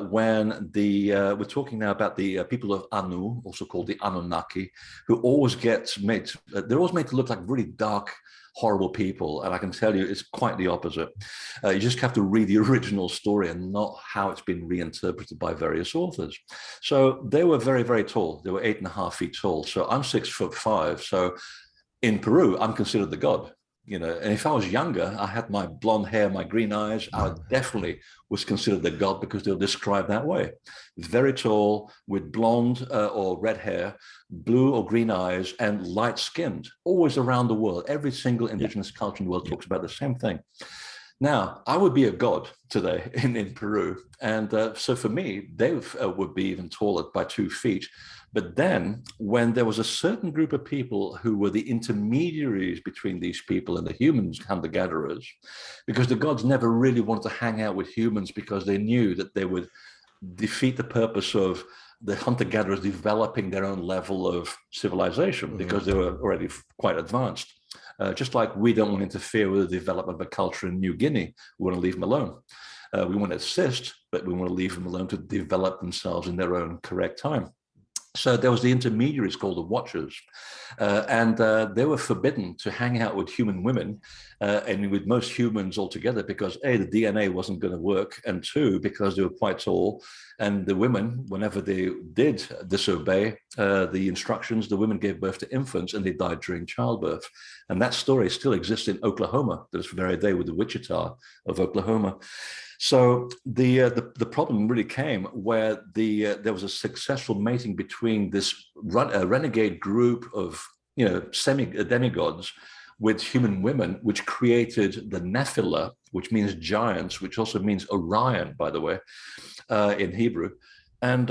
when we're talking now about the people of Anu, also called the Anunnaki, who always they're always made to look like really dark, horrible people. And I can tell you it's quite the opposite. You just have to read the original story and not how it's been reinterpreted by various authors. So they were very, very tall. They were 8.5 feet tall. So I'm 6'5". So in Peru, I'm considered the god. And if I was younger, I had my blonde hair, my green eyes, I definitely was considered the god because they were described that way. Very tall, with blonde or red hair, blue or green eyes, and light-skinned, always around the world. Every single indigenous culture in the world talks about the same thing. Now, I would be a god today in Peru. And so for me, they would be even taller by 2 feet. But then when there was a certain group of people who were the intermediaries between these people and the humans, hunter-gatherers, because the gods never really wanted to hang out with humans because they knew that they would defeat the purpose of the hunter-gatherers developing their own level of civilization because they were already quite advanced. Just like we don't want to interfere with the development of a culture in New Guinea, we want to leave them alone. We want to assist, but we want to leave them alone to develop themselves in their own correct time. So there was the intermediaries called the Watchers, and they were forbidden to hang out with human women and with most humans altogether because A, the DNA wasn't going to work, and 2, because they were quite tall, and the women, whenever they did disobey the instructions, the women gave birth to infants and they died during childbirth. And that story still exists in Oklahoma, this very day with the Wichita of Oklahoma. So the problem really came where there was a successful mating between this renegade group of demigods with human women, which created the Nephilim, which means giants, which also means Orion, by the way, in Hebrew, and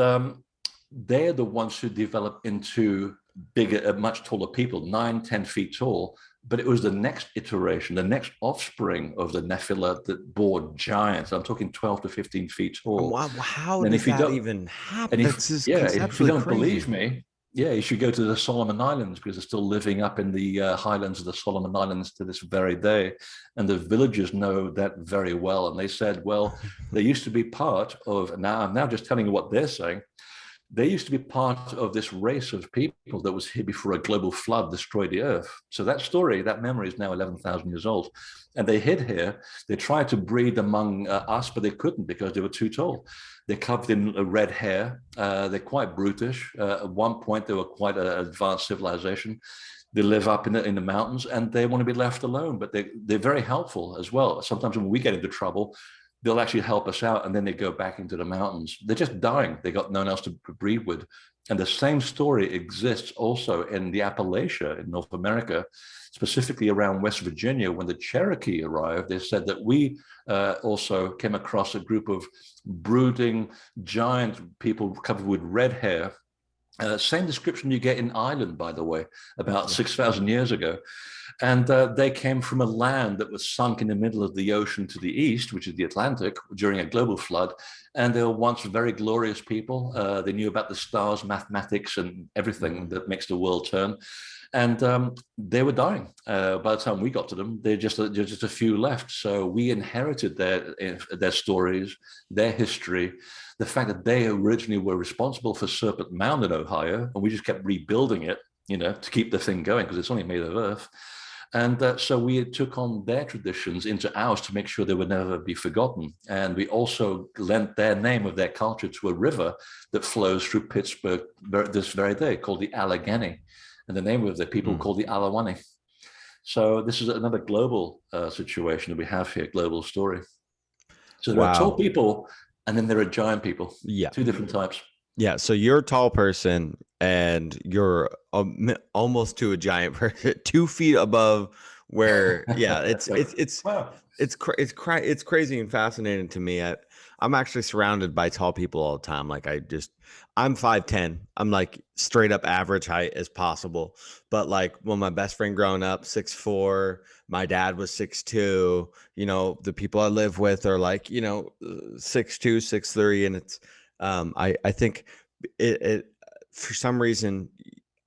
they're the ones who developed into bigger, much taller people, 9-10 feet tall. But it was the next iteration, the next offspring of the Nephilim that bore giants. I'm talking 12 to 15 feet tall. wow, how does that even happen? That's just if you don't crazy. believe me, you should go to the Solomon Islands because they're still living up in the highlands of the Solomon Islands to this very day. And the villagers know that very well. And they said, well, they used to be part of, I'm now just telling you what they're saying. They used to be part of this race of people that was here before a global flood destroyed the earth. So that story, that memory is now 11,000 years old. And they hid here. They tried to breed among us, but they couldn't because they were too tall. They're covered in red hair. They're quite brutish. At one point, they were quite an advanced civilization. They live up in the mountains and they want to be left alone, but they're very helpful as well. Sometimes when we get into trouble, they'll actually help us out and then they go back into the mountains. They're just dying. They got no one else to breed with. And the same story exists also in the Appalachia in North America, specifically around West Virginia. When the Cherokee arrived, they said that we also came across a group of brooding giant people covered with red hair Same description you get in Ireland, by the way, about Yeah. 6,000 years ago. And they came from a land that was sunk in the middle of the ocean to the east, which is the Atlantic, during a global flood. And they were once very glorious people. They knew about the stars, mathematics, and everything that makes the world turn. And they were dying. By the time we got to them, they're just a few left. So we inherited their stories, their history, the fact that they originally were responsible for Serpent Mound in Ohio, and we just kept rebuilding it, to keep the thing going because it's only made of earth. And so we took on their traditions into ours to make sure they would never be forgotten. And we also lent their name of their culture to a river that flows through Pittsburgh this very day called the Allegheny. And the name of the people called the Alawani. So this is another global situation that we have here, global story. So there are tall Wow. people, and then there are giant people. Yeah. Two different types. Yeah. So you're a tall person and you're almost to a giant person, 2 feet above where, yeah, Wow. it's crazy and fascinating to me. I'm actually surrounded by tall people all the time. Like I'm 5'10". I'm like straight up average height as possible. But like when my best friend growing up, 6'4", my dad was 6'2", the people I live with are like, 6'2", 6'3", and it's, I think it for some reason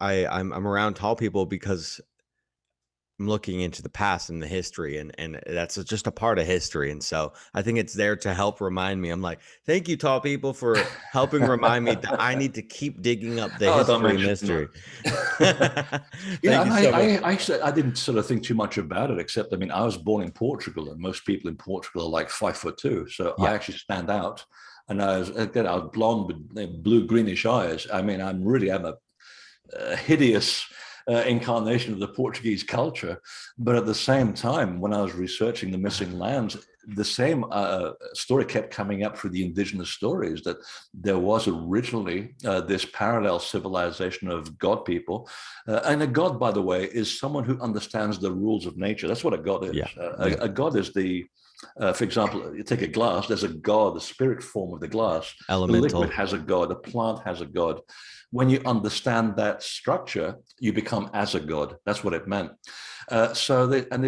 I'm around tall people because I'm looking into the past and the history, and that's just a part of history. And so I think it's there to help remind me. I'm like, thank you, tall people, for helping remind me that I need to keep digging up the Oh, don't history mention mystery. that. Yeah, Thank and you so much. I didn't sort of think too much about it, except, I mean, I was born in Portugal, and most people in Portugal are like 5'2", so I Yeah. actually stand out. And I was blonde with blue greenish eyes. I mean, I'm a hideous incarnation of the Portuguese culture. But at the same time, when I was researching the missing lands, the same story kept coming up through the indigenous stories, that there was originally this parallel civilization of god people. And a god, by the way, is someone who understands the rules of nature. That's what a god is. Yeah. A god is for example, you take a glass, there's a god, the spirit form of the glass. The liquid Elemental. has a god, the plant has a god. When you understand that structure, you become as a god. That's what it meant. They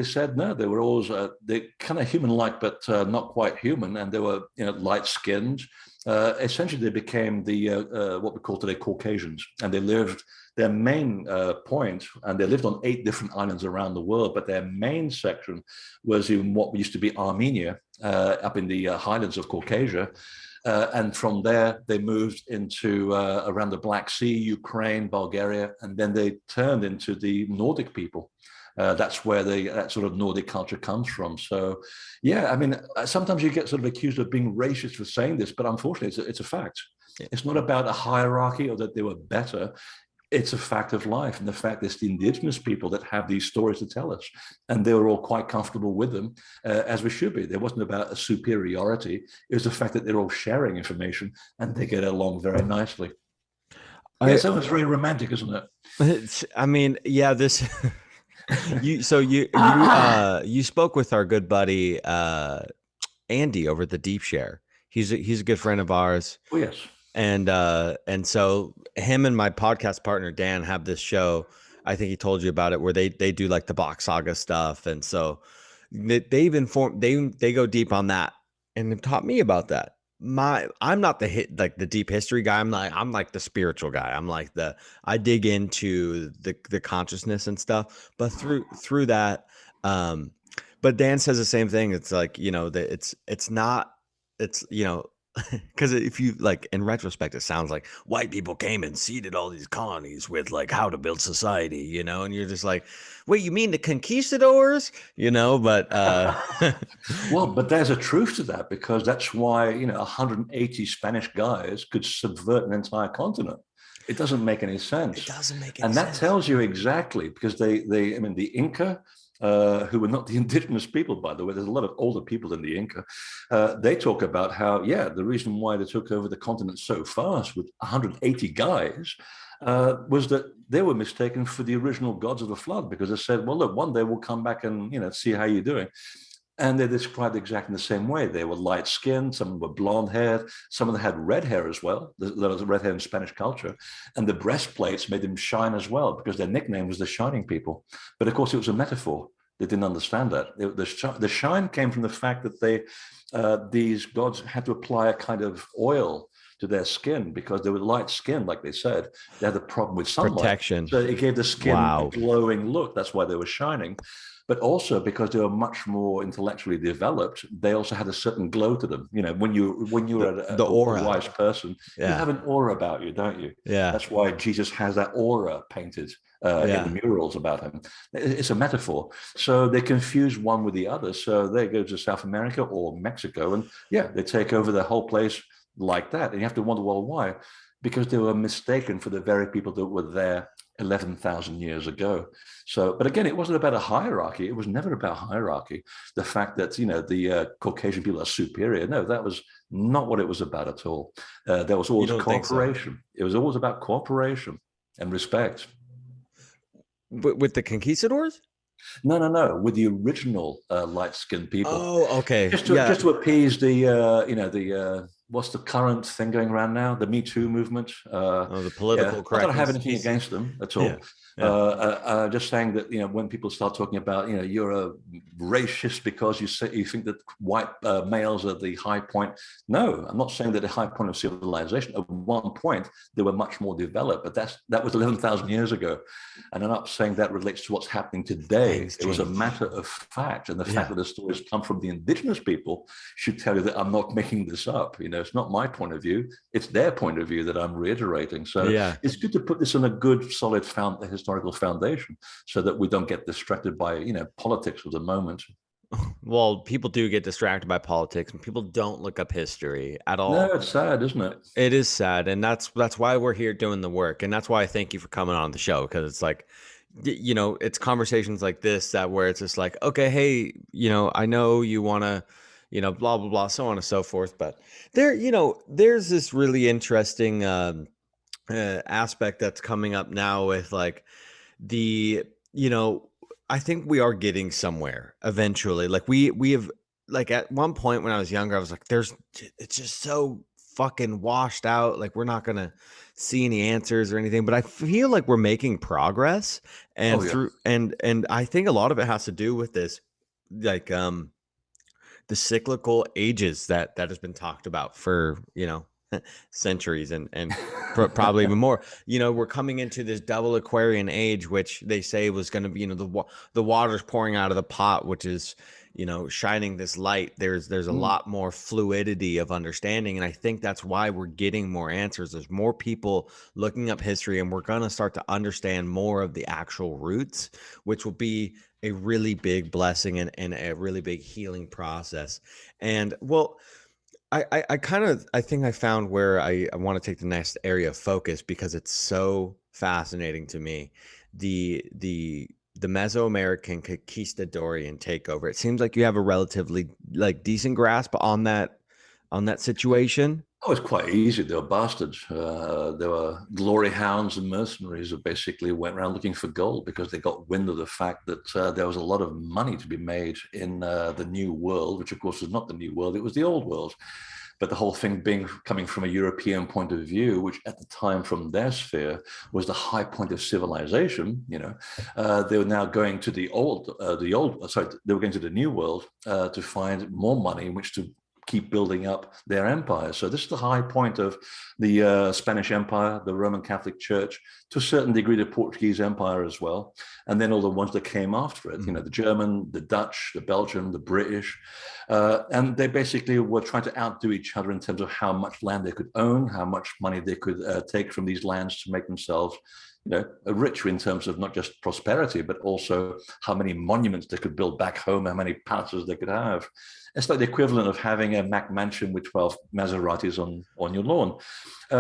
said no, they were always they kind of human-like, but not quite human, and they were light-skinned. Essentially, they became the what we call today Caucasians, and they lived. Their main point, and they lived on 8 different islands around the world, but their main section was in what used to be Armenia, up in the highlands of Caucasia. And from there, they moved into around the Black Sea, Ukraine, Bulgaria, and then they turned into the Nordic people. That's where that sort of Nordic culture comes from. So, yeah, I mean, sometimes you get sort of accused of being racist for saying this, but unfortunately, it's a fact. Yeah. It's not about a hierarchy or that they were better. It's a fact of life. And the fact it's the indigenous people that have these stories to tell us. And they were all quite comfortable with them, as we should be. There wasn't about a superiority. It was the fact that they're all sharing information and they get along very nicely. Yeah, so it's very romantic, isn't it? I mean, yeah, this you you spoke with our good buddy Andy over at the Deep Share. He's a good friend of ours. Oh, yes. And so him and my podcast partner Dan have this show. I think he told you about it, where they do like the Box Saga stuff, and so they've informed they go deep on that and have taught me about that. I'm not the deep history guy. I'm like the spiritual guy. I'm like I dig into the consciousness and stuff, but through that. But Dan says the same thing. It's like, that it's not, it's, because if you like, in retrospect, it sounds like white people came and seeded all these colonies with like how to build society, and you're just like, wait, you mean the conquistadors, but Well, but there's a truth to that, because that's why 180 Spanish guys could subvert an entire continent. It doesn't make any sense. it doesn't make any And that sense. tells you exactly, because I mean, the Inca, who were not the indigenous people, by the way, there's a lot of older people in the Inca. They talk about how, yeah, the reason why they took over the continent so fast with 180 guys was that they were mistaken for the original gods of the flood, because they said, well, look, one day we'll come back and see how you're doing. And they're described exactly the same way. They were light skinned, some were blonde haired, some of them had red hair as well. There was red hair in Spanish culture. And the breastplates made them shine as well, because their nickname was the Shining People. But of course, it was a metaphor. They didn't understand that. The shine came from the fact that these gods had to apply a kind of oil to their skin because they were light skinned, like they said. They had a problem with sunlight. Protection. So it gave the skin a glowing look. That's why they were shining. But also because they were much more intellectually developed, they also had a certain glow to them. You know, when you're the aura. A wise person, you have an aura about you, don't you? Yeah. That's why Jesus has that aura painted in the murals about him. It's a metaphor. So they confuse one with the other. So they go to South America or Mexico, and they take over the whole place like that. And you have to wonder, well, why? Because they were mistaken for the very people that were there 11,000 years ago. So, but again, it wasn't about a hierarchy. It was never about hierarchy. The fact that, the Caucasian people are superior. No, that was not what it was about at all. There was always cooperation. So? It was always about cooperation and respect. With the conquistadors? No. With the original light-skinned people. Oh, okay. Just to appease the what's the current thing going around now? The Me Too movement. The political correctness. I don't have anything against them at all. Just saying that when people start talking about you're a racist because you think that white males are the high point. No, I'm not saying that the high point of civilization. At one point they were much more developed, but that was 11,000 years ago, and I'm not saying that relates to what's happening today. It was a matter of fact, and the fact that the stories come from the indigenous people should tell you that I'm not making this up. It's not my point of view; it's their point of view that I'm reiterating. So it's good to put this on a good, solid historical foundation, so that we don't get distracted by politics of the moment. Well, people do get distracted by politics, and people don't look up history at all. No, it's sad, isn't it? It is sad, and that's why we're here doing the work, and that's why I thank you for coming on the show, because it's like, it's conversations like this where it's just like, okay, hey, I know you want to, blah blah blah, so on and so forth, but there's this really interesting aspect that's coming up now with like I think we are getting somewhere eventually. Like we have, like at one point when I was younger, I was like, it's just so fucking washed out. Like we're not going to see any answers or anything, but I feel like we're making progress, and and I think a lot of it has to do with this, like, the cyclical ages that has been talked about for, centuries and probably even more. We're coming into this double Aquarian age, which they say was going to be, the water's pouring out of the pot, which is, shining this light. There's a lot more fluidity of understanding, and I think that's why we're getting more answers. There's more people looking up history, and we're going to start to understand more of the actual roots, which will be a really big blessing and a really big healing process. And well, I think I found where I want to take the next area of focus, because it's so fascinating to me. The Mesoamerican conquistadorian takeover. It seems like you have a relatively decent grasp on that situation. Oh, it's quite easy. They were bastards. They were glory hounds and mercenaries who basically went around looking for gold because they got wind of the fact that there was a lot of money to be made in the New World, which of course was not the New World, it was the Old World. But the whole thing coming from a European point of view, which at the time from their sphere was the high point of civilization, they were now going to they were going to the New World to find more money in which to keep building up their empire. So this is the high point of the Spanish Empire, the Roman Catholic Church, to a certain degree the Portuguese Empire as well, and then all the ones that came after it, the German, the Dutch, the Belgian, the British, and they basically were trying to outdo each other in terms of how much land they could own, how much money they could take from these lands to make themselves richer in terms of not just prosperity, but also how many monuments they could build back home, how many palaces they could have. It's like the equivalent of having a Mac mansion with 12 Maseratis on your lawn.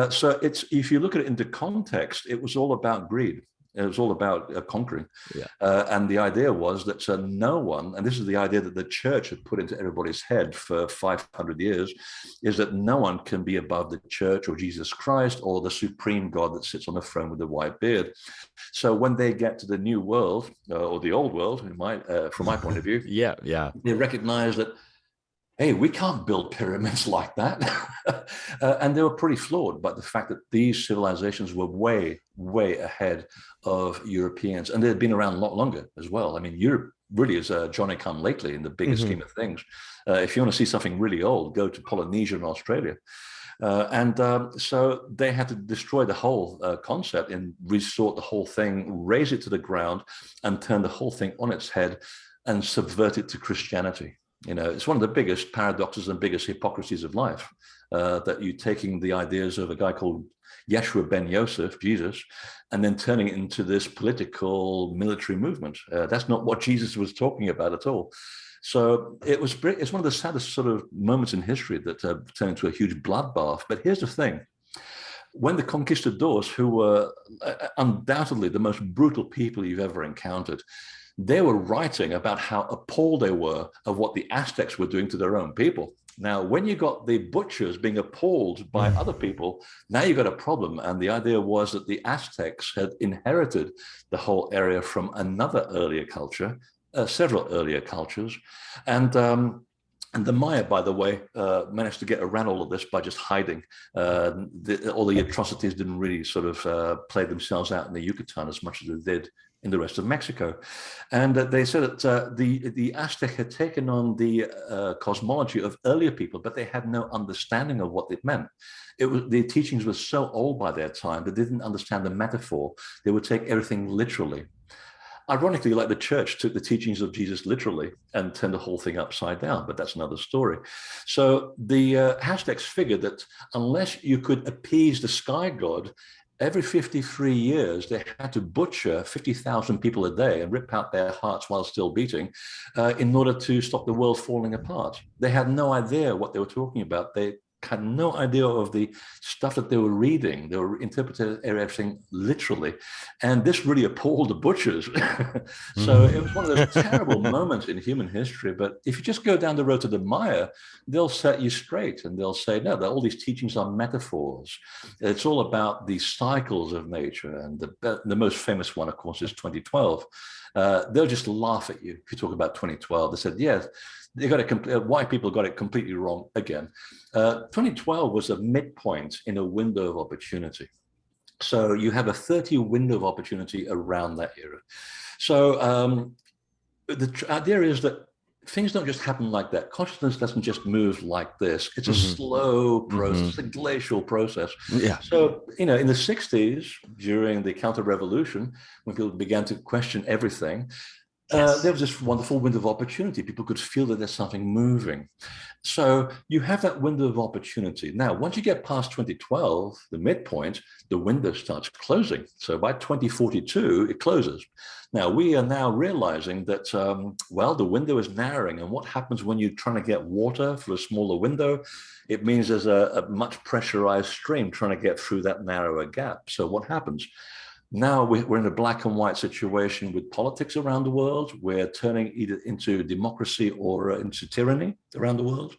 So if you look at it into context, it was all about greed. It was all about conquering. Yeah. And the idea was that no one, and this is the idea that the church had put into everybody's head for 500 years, is that no one can be above the church or Jesus Christ or the supreme God that sits on the throne with the white beard. So when they get to the new world or the old world, from my point of view, yeah, they recognize that, hey, we can't build pyramids like that. And they were pretty flawed by the fact that these civilizations were way, way ahead of Europeans. And they had been around a lot longer as well. I mean, Europe really is Johnny come lately in the bigger scheme of things. If you want to see something really old, go to Polynesia and Australia. So they had to destroy the whole concept and resort the whole thing, raise it to the ground, and turn the whole thing on its head and subvert it to Christianity. You know, it's one of the biggest paradoxes and biggest hypocrisies of life, that you're taking the ideas of a guy called Yeshua ben Yosef, Jesus, and then turning it into this political military movement. That's not what Jesus was talking about at all. So it's one of the saddest sort of moments in history that turned into a huge bloodbath. But here's the thing. When the conquistadors, who were undoubtedly the most brutal people you've ever encountered, they were writing about how appalled they were of what the Aztecs were doing to their own people. Now, when you got the butchers being appalled by other people, now you got a problem. And the idea was that the Aztecs had inherited the whole area from another earlier culture, several earlier cultures. And the Maya, by the way, managed to get around all of this by just hiding. All the atrocities didn't really sort of play themselves out in the Yucatan as much as they did in the rest of Mexico. And they said that the Aztec had taken on the cosmology of earlier people, but they had no understanding of what it meant. The teachings were so old by their time that they didn't understand the metaphor. They would take everything literally. Ironically, like the church took the teachings of Jesus literally and turned the whole thing upside down, but that's another story. So the Aztecs figured that unless you could appease the sky god, every 53 years, they had to butcher 50,000 people a day and rip out their hearts while still beating in order to stop the world falling apart. They had no idea what they were talking about. They had no idea of the stuff that they were reading. They were interpreting everything literally. And this really appalled the butchers. So it was one of those terrible moments in human history. But if you just go down the road to the Maya, they'll set you straight and they'll say, no, all these teachings are metaphors. It's all about the cycles of nature. And the most famous one, of course, is 2012. They'll just laugh at you if you talk about 2012. They said, yes, they got it. White people got it completely wrong again. 2012 was a midpoint in a window of opportunity. So you have a 30-year window of opportunity around that era. So the idea is that things don't just happen like that. Consciousness doesn't just move like this. It's a slow process, it's a glacial process. Yeah. So, in the 60s, during the counter-revolution, when people began to question everything, there was this wonderful window of opportunity. People could feel that there's something moving. So you have that window of opportunity. Now, once you get past 2012, the midpoint, the window starts closing. So by 2042, it closes. Now, we are now realizing that, the window is narrowing. And what happens when you're trying to get water through a smaller window? It means there's a much pressurized stream trying to get through that narrower gap. So what happens? Now we're in a black and white situation with politics around the world. We're turning either into democracy or into tyranny around the world.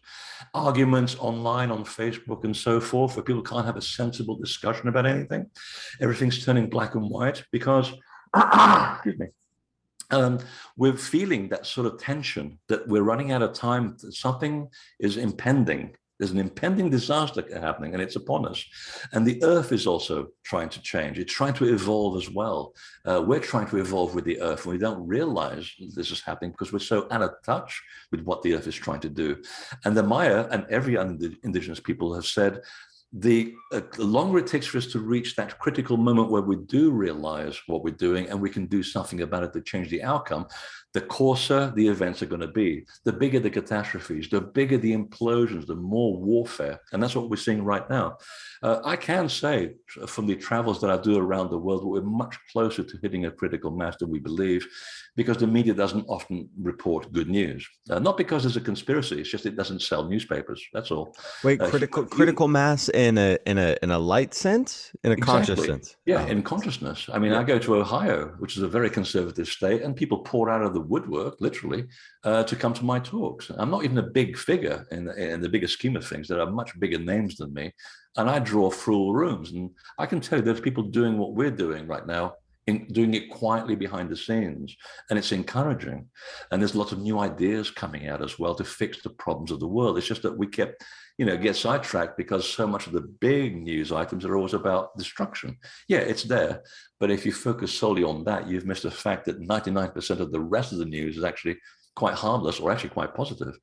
Arguments online on Facebook and so forth, where people can't have a sensible discussion about anything. Everything's turning black and white because, excuse me, we're feeling that sort of tension that we're running out of time. Something is impending. There's an impending disaster happening and it's upon us. And the earth is also trying to change. It's trying to evolve as well. We're trying to evolve with the earth and we don't realize this is happening because we're so out of touch with what the earth is trying to do. And the Maya and every indigenous people have said, the longer it takes for us to reach that critical moment where we do realize what we're doing and we can do something about it to change the outcome, the coarser the events are going to be, the bigger the catastrophes, the bigger the implosions, the more warfare. And that's what we're seeing right now. I can say from the travels that I do around the world, we're much closer to hitting a critical mass than we believe, because the media doesn't often report good news. Not because there's a conspiracy, it's just it doesn't sell newspapers. That's all. Wait, critical mass in a light sense, in a conscious Exactly. sense. Yeah, Oh, in consciousness. I mean, yeah. I go to Ohio, which is a very conservative state, and people pour out of the woodwork, literally, to come to my talks. I'm not even a big figure in the bigger scheme of things. There are much bigger names than me, and I draw full rooms. And I can tell you there's people doing what we're doing right now, doing it quietly behind the scenes, and it's encouraging. And there's lots of new ideas coming out as well to fix the problems of the world. It's just that we kept get sidetracked because so much of the big news items are always about destruction. Yeah, it's there. But if you focus solely on that, you've missed the fact that 99% of the rest of the news is actually quite harmless or actually quite positive.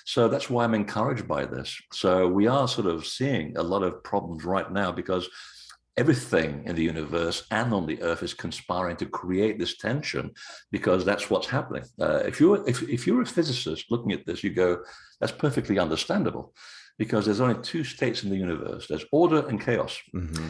So that's why I'm encouraged by this. So we are sort of seeing a lot of problems right now because everything in the universe and on the earth is conspiring to create this tension because that's what's happening. If you're a physicist looking at this, you go, that's perfectly understandable because there's only two states in the universe. There's order and chaos. Mm-hmm.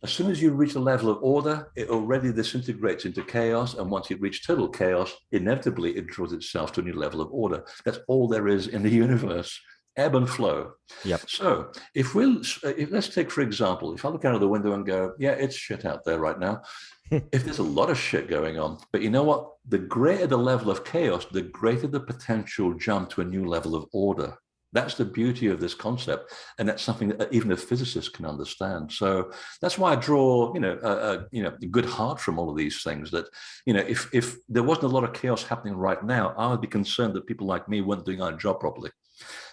As soon as you reach a level of order, it already disintegrates into chaos. And once you reach total chaos, inevitably it draws itself to a new level of order. That's all there is in the universe. Ebb and flow. Yep. So if let's take, for example, if I look out of the window and go, yeah, it's shit out there right now. If there's a lot of shit going on, but you know what? The greater the level of chaos, the greater the potential jump to a new level of order. That's the beauty of this concept, and that's something that even a physicist can understand. So that's why I draw, a good heart from all of these things. That if there wasn't a lot of chaos happening right now, I would be concerned that people like me weren't doing our job properly.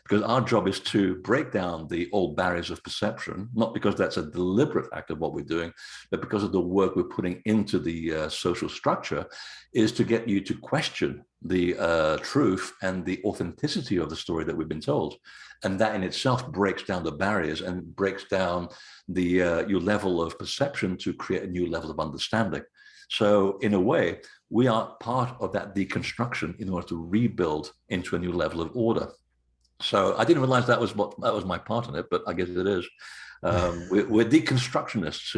Because our job is to break down the old barriers of perception, not because that's a deliberate act of what we're doing, but because of the work we're putting into the social structure, is to get you to question the truth and the authenticity of the story that we've been told. And that in itself breaks down the barriers and breaks down your level of perception to create a new level of understanding. So in a way, we are part of that deconstruction in order to rebuild into a new level of order. So I didn't realize that was my part in it, but I guess it is. We're deconstructionists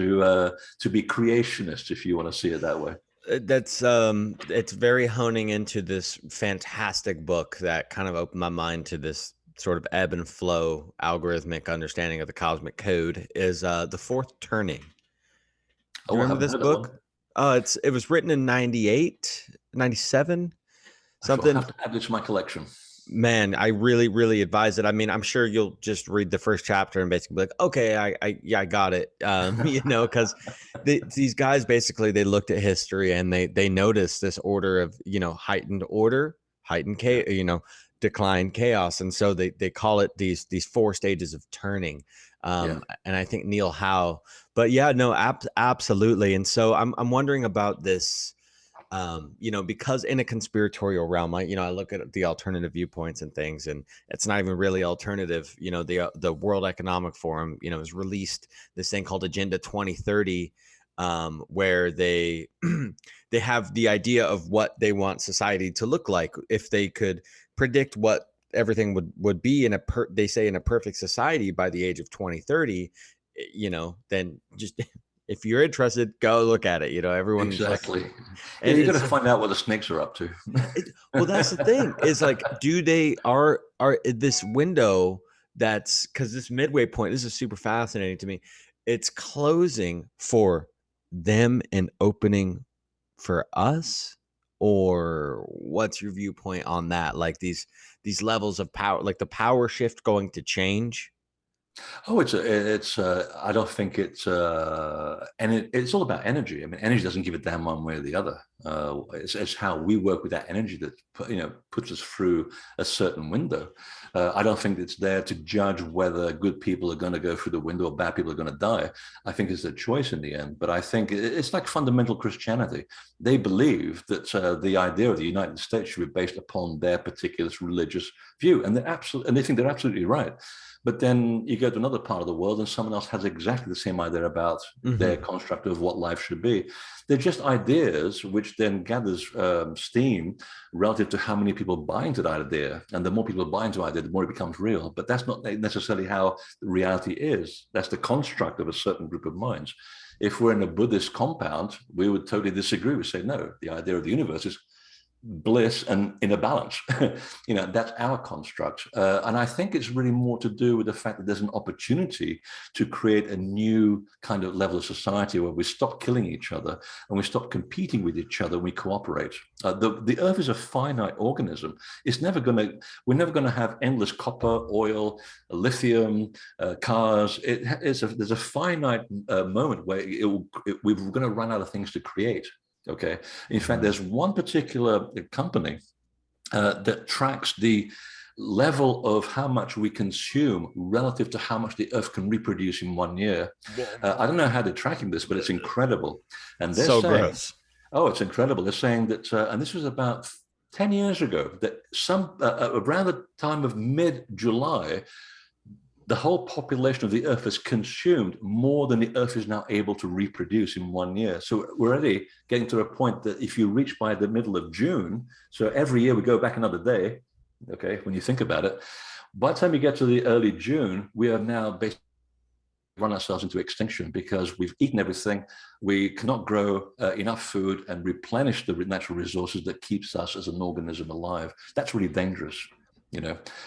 to be creationists, if you want to see it that way. That's it's very honing into this fantastic book that kind of opened my mind to this sort of ebb and flow algorithmic understanding of the cosmic code is The Fourth Turning. Do you Oh, I remember haven't this heard that one. book? It was written in 98, 97, I shall something. have to add it to my collection. Man, I really, really advise it. I mean, I'm sure you'll just read the first chapter and basically be like, okay, I got it. Because these guys basically they looked at history and they noticed this order of heightened order, heightened chaos, decline, chaos, and so they call it these four stages of turning. Yeah. And I think Neil Howe, but yeah, no, absolutely. And so I'm wondering about this. Because in a conspiratorial realm, I look at the alternative viewpoints and things, and it's not even really alternative. The World Economic Forum, has released this thing called Agenda 2030, where they they have the idea of what they want society to look like if they could predict what everything would be in they say in a perfect society by the age of 2030. Then just if you're interested, go look at it. Everyone's like, Exactly. Yeah, and you got to it's find out what the snakes are up to. well, that's the thing is like, do they are this window that's because this midway point, this is super fascinating to me. It's closing for them and opening for us, or what's your viewpoint on that? Like these levels of power, like the power shift going to change. Oh, I don't think it's all about energy. I mean, energy doesn't give a damn one way or the other. It's how we work with that energy that puts us through a certain window. I don't think it's there to judge whether good people are going to go through the window or bad people are going to die. I think it's a choice in the end. But I think it's like fundamental Christianity. They believe that the idea of the United States should be based upon their particular religious view, and they think they're absolutely right. But then you go to another part of the world and someone else has exactly the same idea about their construct of what life should be. They're just ideas which then gathers steam relative to how many people buy into that idea. And the more people buy into idea, the more it becomes real. But that's not necessarily how reality is. That's the construct of a certain group of minds. If we're in a Buddhist compound, we would totally disagree. We say, no, the idea of the universe is bliss and inner balance. That's our construct. And I think it's really more to do with the fact that there's an opportunity to create a new kind of level of society where we stop killing each other and we stop competing with each other and we cooperate. The earth is a finite organism. We're never going to have endless copper, oil, lithium, cars. There's a finite moment where we're going to run out of things to create. Okay. In fact, there's one particular company that tracks the level of how much we consume relative to how much the earth can reproduce in 1 year. I don't know how they're tracking this, but it's incredible. And they're So saying, gross. oh, it's incredible. They're saying that, and this was about 10 years ago, that around the time of mid-July, the whole population of the earth has consumed more than the earth is now able to reproduce in 1 year. So we're already getting to a point that if you reach by the middle of June, so every year we go back another day, okay, when you think about it, by the time you get to the early June, we have now basically run ourselves into extinction because we've eaten everything. We cannot grow enough food and replenish the natural resources that keeps us as an organism alive. That's really dangerous.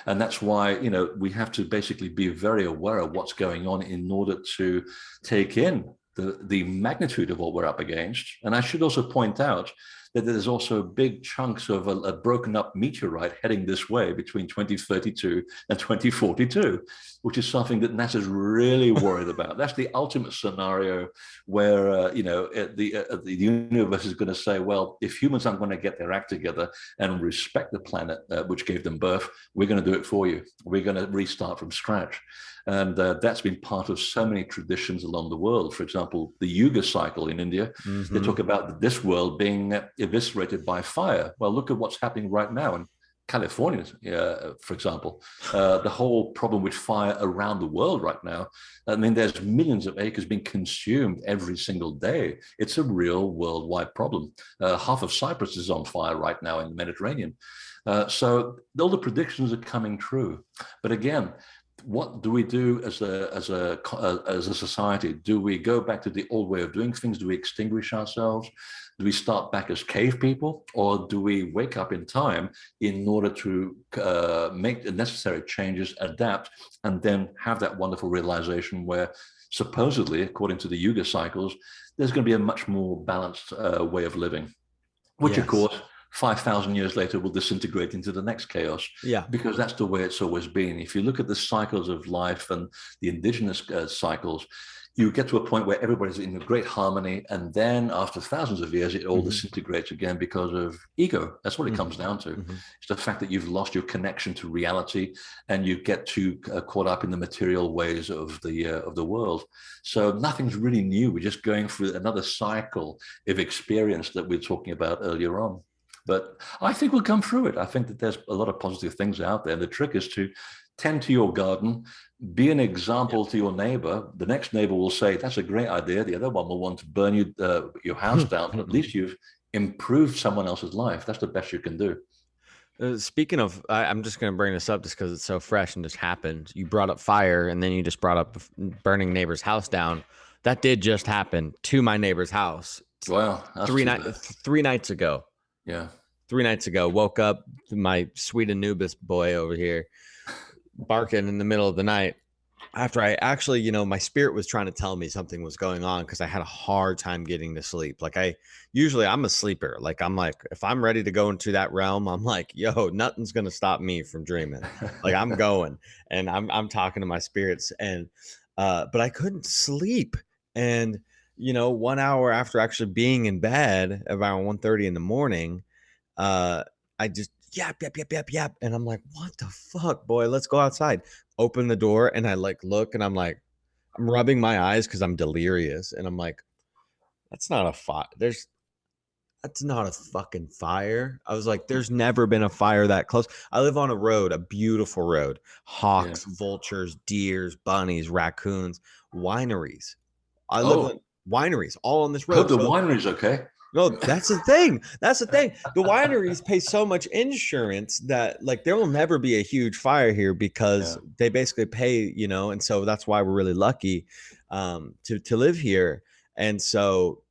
And that's why, we have to basically be very aware of what's going on in order to take in the magnitude of what we're up against. And I should also point out that there's also big chunks of a broken up meteorite heading this way between 2032 and 2042, which is something that NASA's really worried about. That's the ultimate scenario where, the universe is going to say, well, if humans aren't going to get their act together and respect the planet which gave them birth, we're going to do it for you. We're going to restart from scratch. And that's been part of so many traditions along the world. For example, the Yuga cycle in India, they talk about this world being eviscerated by fire. Well, look at what's happening right now in California, for example. The whole problem with fire around the world right now. I mean, there's millions of acres being consumed every single day. It's a real worldwide problem. Half of Cyprus is on fire right now in the Mediterranean. So all the predictions are coming true. But again, what do we do as a society? Do we go back to the old way of doing things? Do we extinguish ourselves? Do we start back as cave people, or do we wake up in time in order to make the necessary changes, adapt, and then have that wonderful realization where supposedly, according to the Yuga cycles, there's going to be a much more balanced way of living, which of course 5,000 years later will disintegrate into the next chaos. Yeah. Because that's the way it's always been. If you look at the cycles of life and the indigenous cycles, you get to a point where everybody's in a great harmony. And then after thousands of years, it all disintegrates again because of ego. That's what it comes down to. It's the fact that you've lost your connection to reality and you get too caught up in the material ways of the world. So nothing's really new. We're just going through another cycle of experience that we were talking about earlier on. But I think we'll come through it. I think that there's a lot of positive things out there. The trick is to tend to your garden, be an example to your neighbor. The next neighbor will say, that's a great idea. The other one will want to burn your house down, but at least you've improved someone else's life. That's the best you can do. Speaking of, I'm just going to bring this up just because it's so fresh and just happened. You brought up fire, and then you just brought up burning neighbor's house down. That did just happen to my neighbor's house. Wow. 3 nights ago. Yeah. 3 nights ago, woke up, my sweet Anubis boy over here barking in the middle of the night. After I actually, my spirit was trying to tell me something was going on because I had a hard time getting to sleep. Like I'm a sleeper. Like I'm like, if I'm ready to go into that realm, I'm like, yo, nothing's gonna stop me from dreaming. Like I'm going, and I'm talking to my spirits, and but I couldn't sleep. And 1 hour after actually being in bed, around 1:30 in the morning, I just yap, and I'm like, what the fuck, boy? Let's go outside. Open the door, and I look, and I'm rubbing my eyes because I'm delirious, and I'm like, that's not a fire. That's not a fucking fire. I was like, there's never been a fire that close. I live on a road, a beautiful road. Hawks, vultures, deers, bunnies, raccoons, wineries. I live on wineries all on this road. Hope the winery's okay. No, that's the thing. That's the thing. The wineries pay so much insurance that there will never be a huge fire here because they basically pay, and so that's why we're really lucky to live here. And so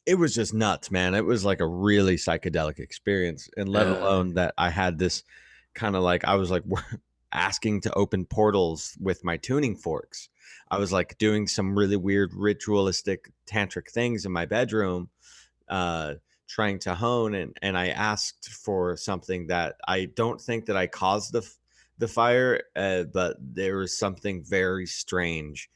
it was just nuts, man. It was like a really psychedelic experience, and let Yeah, alone that I had this kind of like I was like asking to open portals with my tuning forks. I was like doing some really weird ritualistic tantric things in my bedroom, uh, trying to hone, and I asked for something that I don't think that I caused the fire, but there was something very strange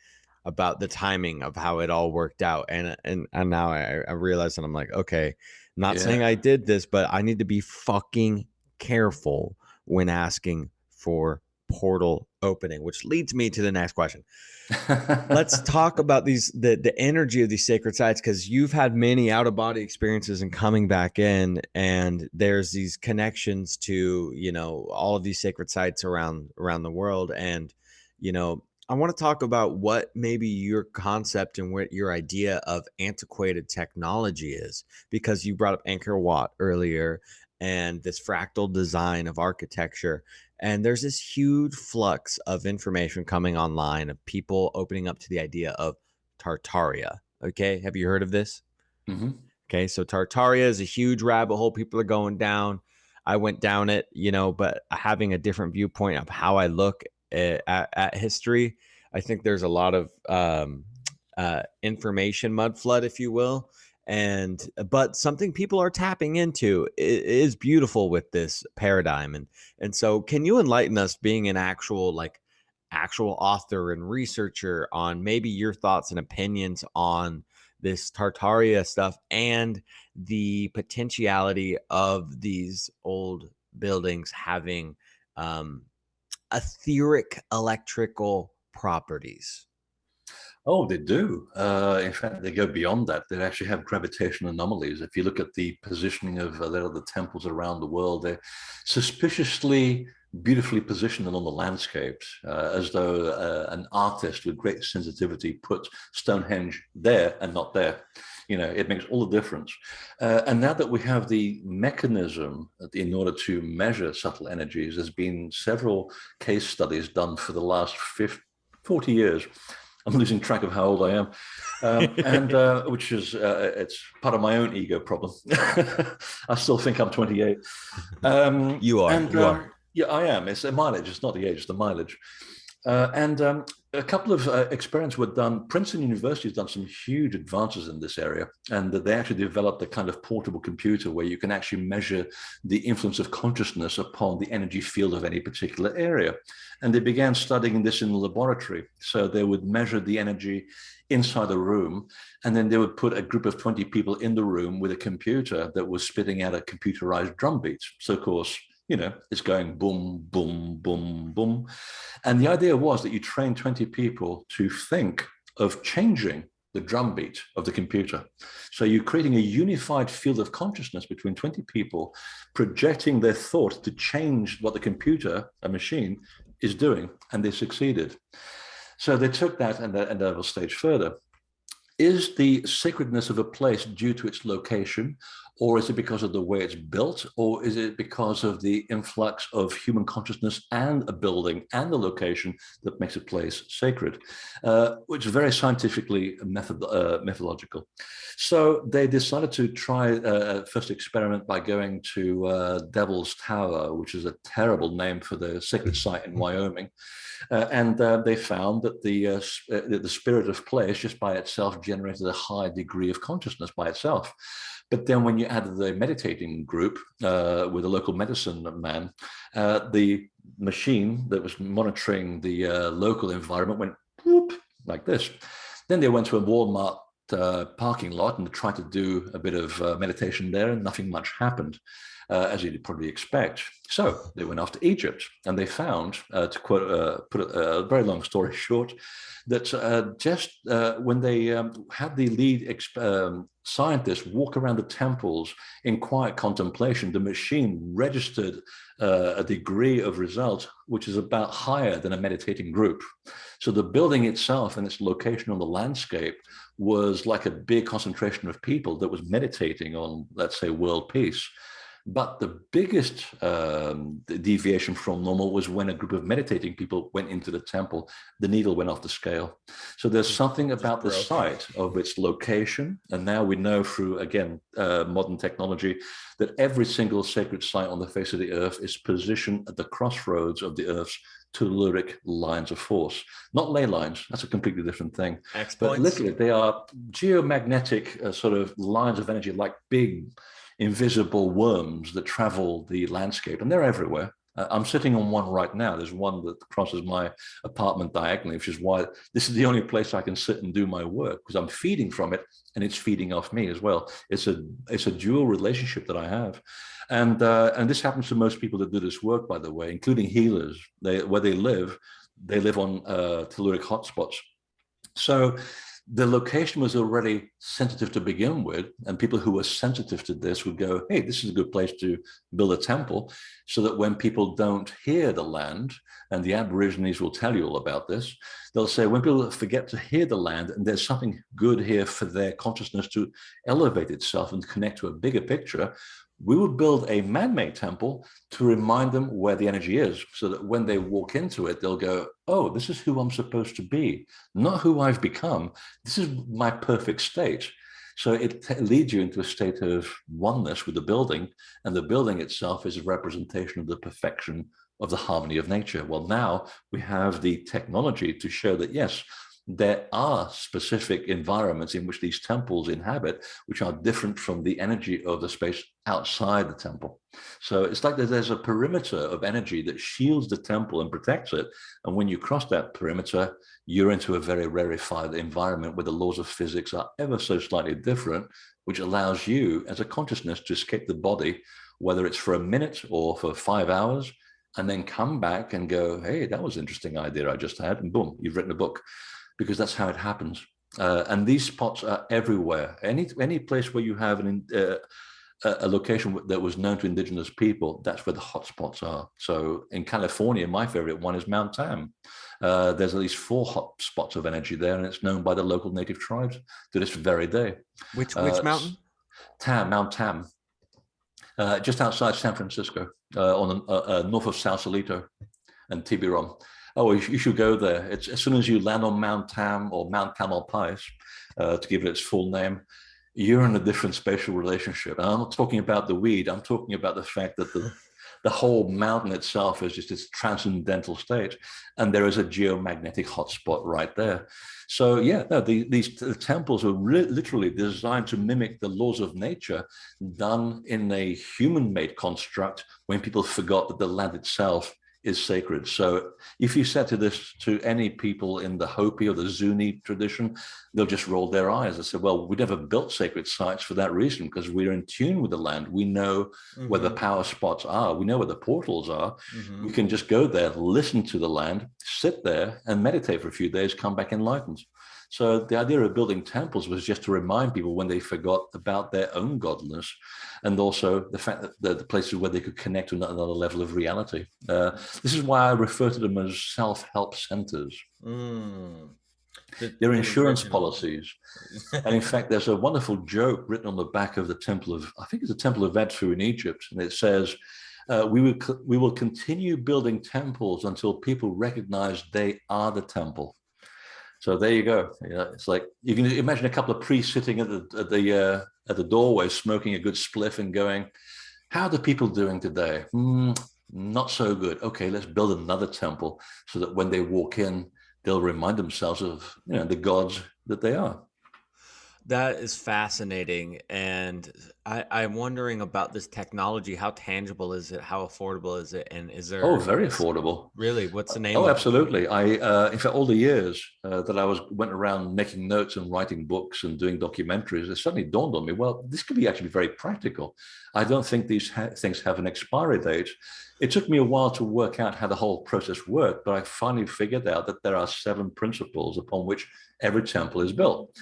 about the timing of how it all worked out, and now I realize that I'm like, okay, not yeah. saying I did this, but I need to be fucking careful when asking for portal opening, which leads me to the next question. Let's talk about the energy of these sacred sites, because you've had many out of body experiences and coming back in, and there's these connections to, you know, all of these sacred sites around the world. And you know, I want to talk about what maybe your concept and what your idea of antiquated technology is, because you brought up Angkor Wat earlier and this fractal design of architecture, and there's this huge flux of information coming online of people opening up to the idea of Tartaria. Okay. Have you heard of this? Hmm. Okay. So Tartaria is a huge rabbit hole people are going down. I went down it, you know, but having a different viewpoint of how I look at history, I think there's a lot of information mud flood, if you will. And but something people are tapping into is beautiful with this paradigm. And so can you enlighten us, being an actual like actual author and researcher, on maybe your thoughts and opinions on this Tartaria stuff and the potentiality of these old buildings having um, etheric electrical properties? Oh, they do. In fact, they go beyond that. They actually have gravitational anomalies. If you look at the positioning of a lot of the temples around the world, they're suspiciously beautifully positioned on the landscapes, as though an artist with great sensitivity put Stonehenge there and not there. You know, it makes all the difference. And now that we have the mechanism in order to measure subtle energies, there's been several case studies done for the last 40 years. I'm losing track of how old I am, and which is it's part of my own ego problem. I still think I'm 28, You are, and you are. yeah, I am. It's the mileage. It's not the age. It's the mileage. And a couple of experiments were done. Princeton University has done some huge advances in this area, and they actually developed a kind of portable computer where you can actually measure the influence of consciousness upon the energy field of any particular area. And they began studying this in the laboratory. So they would measure the energy inside a room, and then they would put a group of 20 people in the room with a computer that was spitting out a computerized drum beat. So, of course, you know, it's going boom, boom, boom, boom. And the idea was that you train 20 people to think of changing the drum beat of the computer. So you're creating a unified field of consciousness between 20 people, projecting their thought to change what the computer, a machine, is doing. And they succeeded. So they took that and they will stage further. Is the sacredness of a place due to its location, or is it because of the way it's built, or is it because of the influx of human consciousness and a building and the location that makes a place sacred, which is very scientifically methodological. So they decided to try a first experiment by going to Devil's Tower, which is a terrible name for the sacred site in Wyoming. And they found that the spirit of place just by itself generated a high degree of consciousness by itself. But then when you added the meditating group with a local medicine man, the machine that was monitoring the local environment went whoop, like this. Then they went to a Walmart parking lot and tried to do a bit of meditation there, and nothing much happened. As you'd probably expect. So they went off to Egypt, and they found, to quote, put a very long story short, that just when they had the lead scientists walk around the temples in quiet contemplation, the machine registered a degree of result which is about higher than a meditating group. So the building itself and its location on the landscape was like a big concentration of people that was meditating on, let's say, world peace. But the biggest deviation from normal was when a group of meditating people went into the temple, the needle went off the scale. So there's something about the site of its location. And now we know through, again, modern technology, that every single sacred site on the face of the earth is positioned at the crossroads of the earth's telluric lines of force, not ley lines. That's a completely different thing. X But points. literally, they are geomagnetic sort of lines of energy, like big invisible worms that travel the landscape, and they're everywhere. I'm sitting on one right now. There's one that crosses my apartment diagonally, which is why this is the only place I can sit and do my work, because I'm feeding from it and it's feeding off me as well. It's a dual relationship that I have. And this happens to most people that do this work, by the way, including healers. Where they live on telluric hotspots. So the location was already sensitive to begin with, and people who were sensitive to this would go, hey, this is a good place to build a temple, so that when people don't hear the land, and the Aborigines will tell you all about this, they'll say, when people forget to hear the land, and there's something good here for their consciousness to elevate itself and connect to a bigger picture, we would build a man-made temple to remind them where the energy is, so that when they walk into it, they'll go, oh, this is who I'm supposed to be, not who I've become. This is my perfect state. So it leads you into a state of oneness with the building, and the building itself is a representation of the perfection of the harmony of nature. Well, now we have the technology to show that, yes, there are specific environments in which these temples inhabit, which are different from the energy of the space outside the temple. So it's like there's a perimeter of energy that shields the temple and protects it. And when you cross that perimeter, you're into a very rarefied environment where the laws of physics are ever so slightly different, which allows you as a consciousness to escape the body, whether it's for a minute or for 5 hours, and then come back and go, hey, that was an interesting idea I just had. And boom, you've written a book. Because that's how it happens. And these spots are everywhere. Any place where you have a location that was known to indigenous people, that's where the hot spots are. So in California, my favorite one is Mount Tam. There's at least 4 hot spots of energy there, and it's known by the local native tribes to this very day. Which mountain? Mount Tam. Just outside San Francisco, on north of Sausalito and Tiburon. Oh, you should go there. It's as soon as you land on Mount Tam, or Mount Tamalpais, to give it its full name, you're in a different spatial relationship. And I'm not talking about the weed. I'm talking about the fact that the whole mountain itself is just this transcendental state, and there is a geomagnetic hotspot right there. So yeah, no, these temples are literally designed to mimic the laws of nature, done in a human-made construct when people forgot that the land itself is sacred. So if you said to any people in the Hopi or the Zuni tradition, they'll just roll their eyes and say, well, we never built sacred sites for that reason, because we're in tune with the land. We know where the power spots are. We know where the portals are. We can just go there, listen to the land, sit there and meditate for a few days, come back enlightened. So the idea of building temples was just to remind people when they forgot about their own godliness, and also the fact that the places where they could connect to another level of reality. This is why I refer to them as self-help centers. They're insurance policies. And in fact, there's a wonderful joke written on the back of the temple of, I think it's the Temple of Edfu in Egypt. And it says, we will continue building temples until people recognize they are the temple. So there you go. It's like you can imagine a couple of priests sitting at the doorway, smoking a good spliff and going, "How are the people doing today? Not so good. Okay, let's build another temple so that when they walk in, they'll remind themselves of the gods that they are." That is fascinating. And I'm wondering about this technology. How tangible is it? How affordable is it? And is there... Oh, very affordable. Really? What's the name Oh, of it? absolutely. In fact, all the years that I went around making notes and writing books and doing documentaries, it suddenly dawned on me, well, this could be actually very practical. I don't think these things have an expiry date. It took me a while to work out how the whole process worked, but I finally figured out that there are 7 principles upon which every temple is built.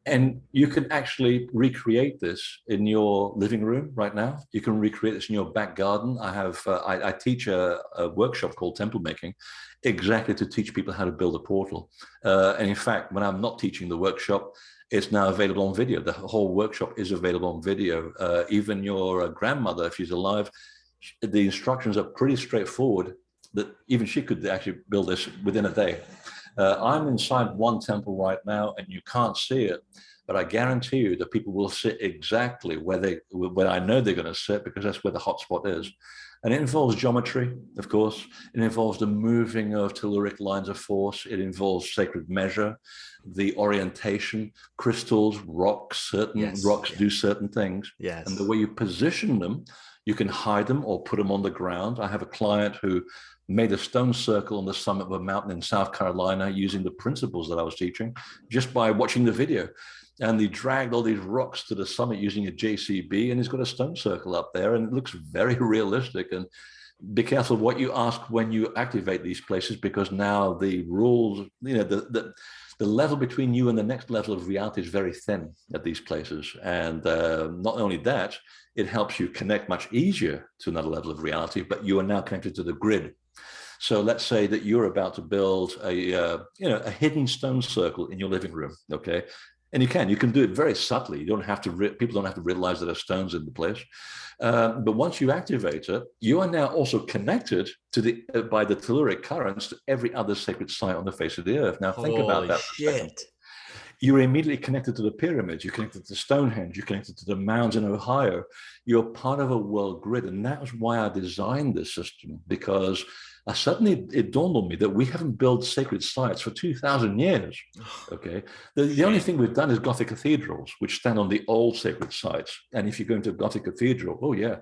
And you can actually recreate this in your living room right now. You can recreate this in your back garden. I teach a workshop called Temple Making, exactly to teach people how to build a portal. And in fact, when I'm not teaching the workshop, It's now available on video. The whole workshop is available on video. Even your grandmother, if she's alive, the instructions are pretty straightforward, that even she could actually build this within a day. I'm inside one temple right now, and you can't see it, but I guarantee you that people will sit exactly where I know they're going to sit, because that's where the hotspot is. And it involves geometry, of course. It involves the moving of telluric lines of force. It involves sacred measure, the orientation, crystals, rocks. Certain rocks do certain things. Yes. And the way you position them, you can hide them or put them on the ground. I have a client who made a stone circle on the summit of a mountain in South Carolina using the principles that I was teaching just by watching the video. And he dragged all these rocks to the summit using a JCB, and he's got a stone circle up there, and it looks very realistic. And be careful what you ask when you activate these places, because now the rules, the level between you and the next level of reality is very thin at these places. And not only that, it helps you connect much easier to another level of reality, but you are now connected to the grid. So let's say that you're about to build a hidden stone circle in your living room, okay? And you can do it very subtly. You don't have to, people don't have to realize that there are stones in the place. But once you activate it, you are now also connected to by the telluric currents to every other sacred site on the face of the earth. Now think about that for a second. You're immediately connected to the pyramids. You're connected to Stonehenge. You're connected to the mounds in Ohio. You're part of a world grid. And that was why I designed this system, because suddenly it dawned on me that we haven't built sacred sites for 2,000 years. Okay, the only thing we've done is Gothic cathedrals, which stand on the old sacred sites. And if you go into a Gothic cathedral, oh yeah,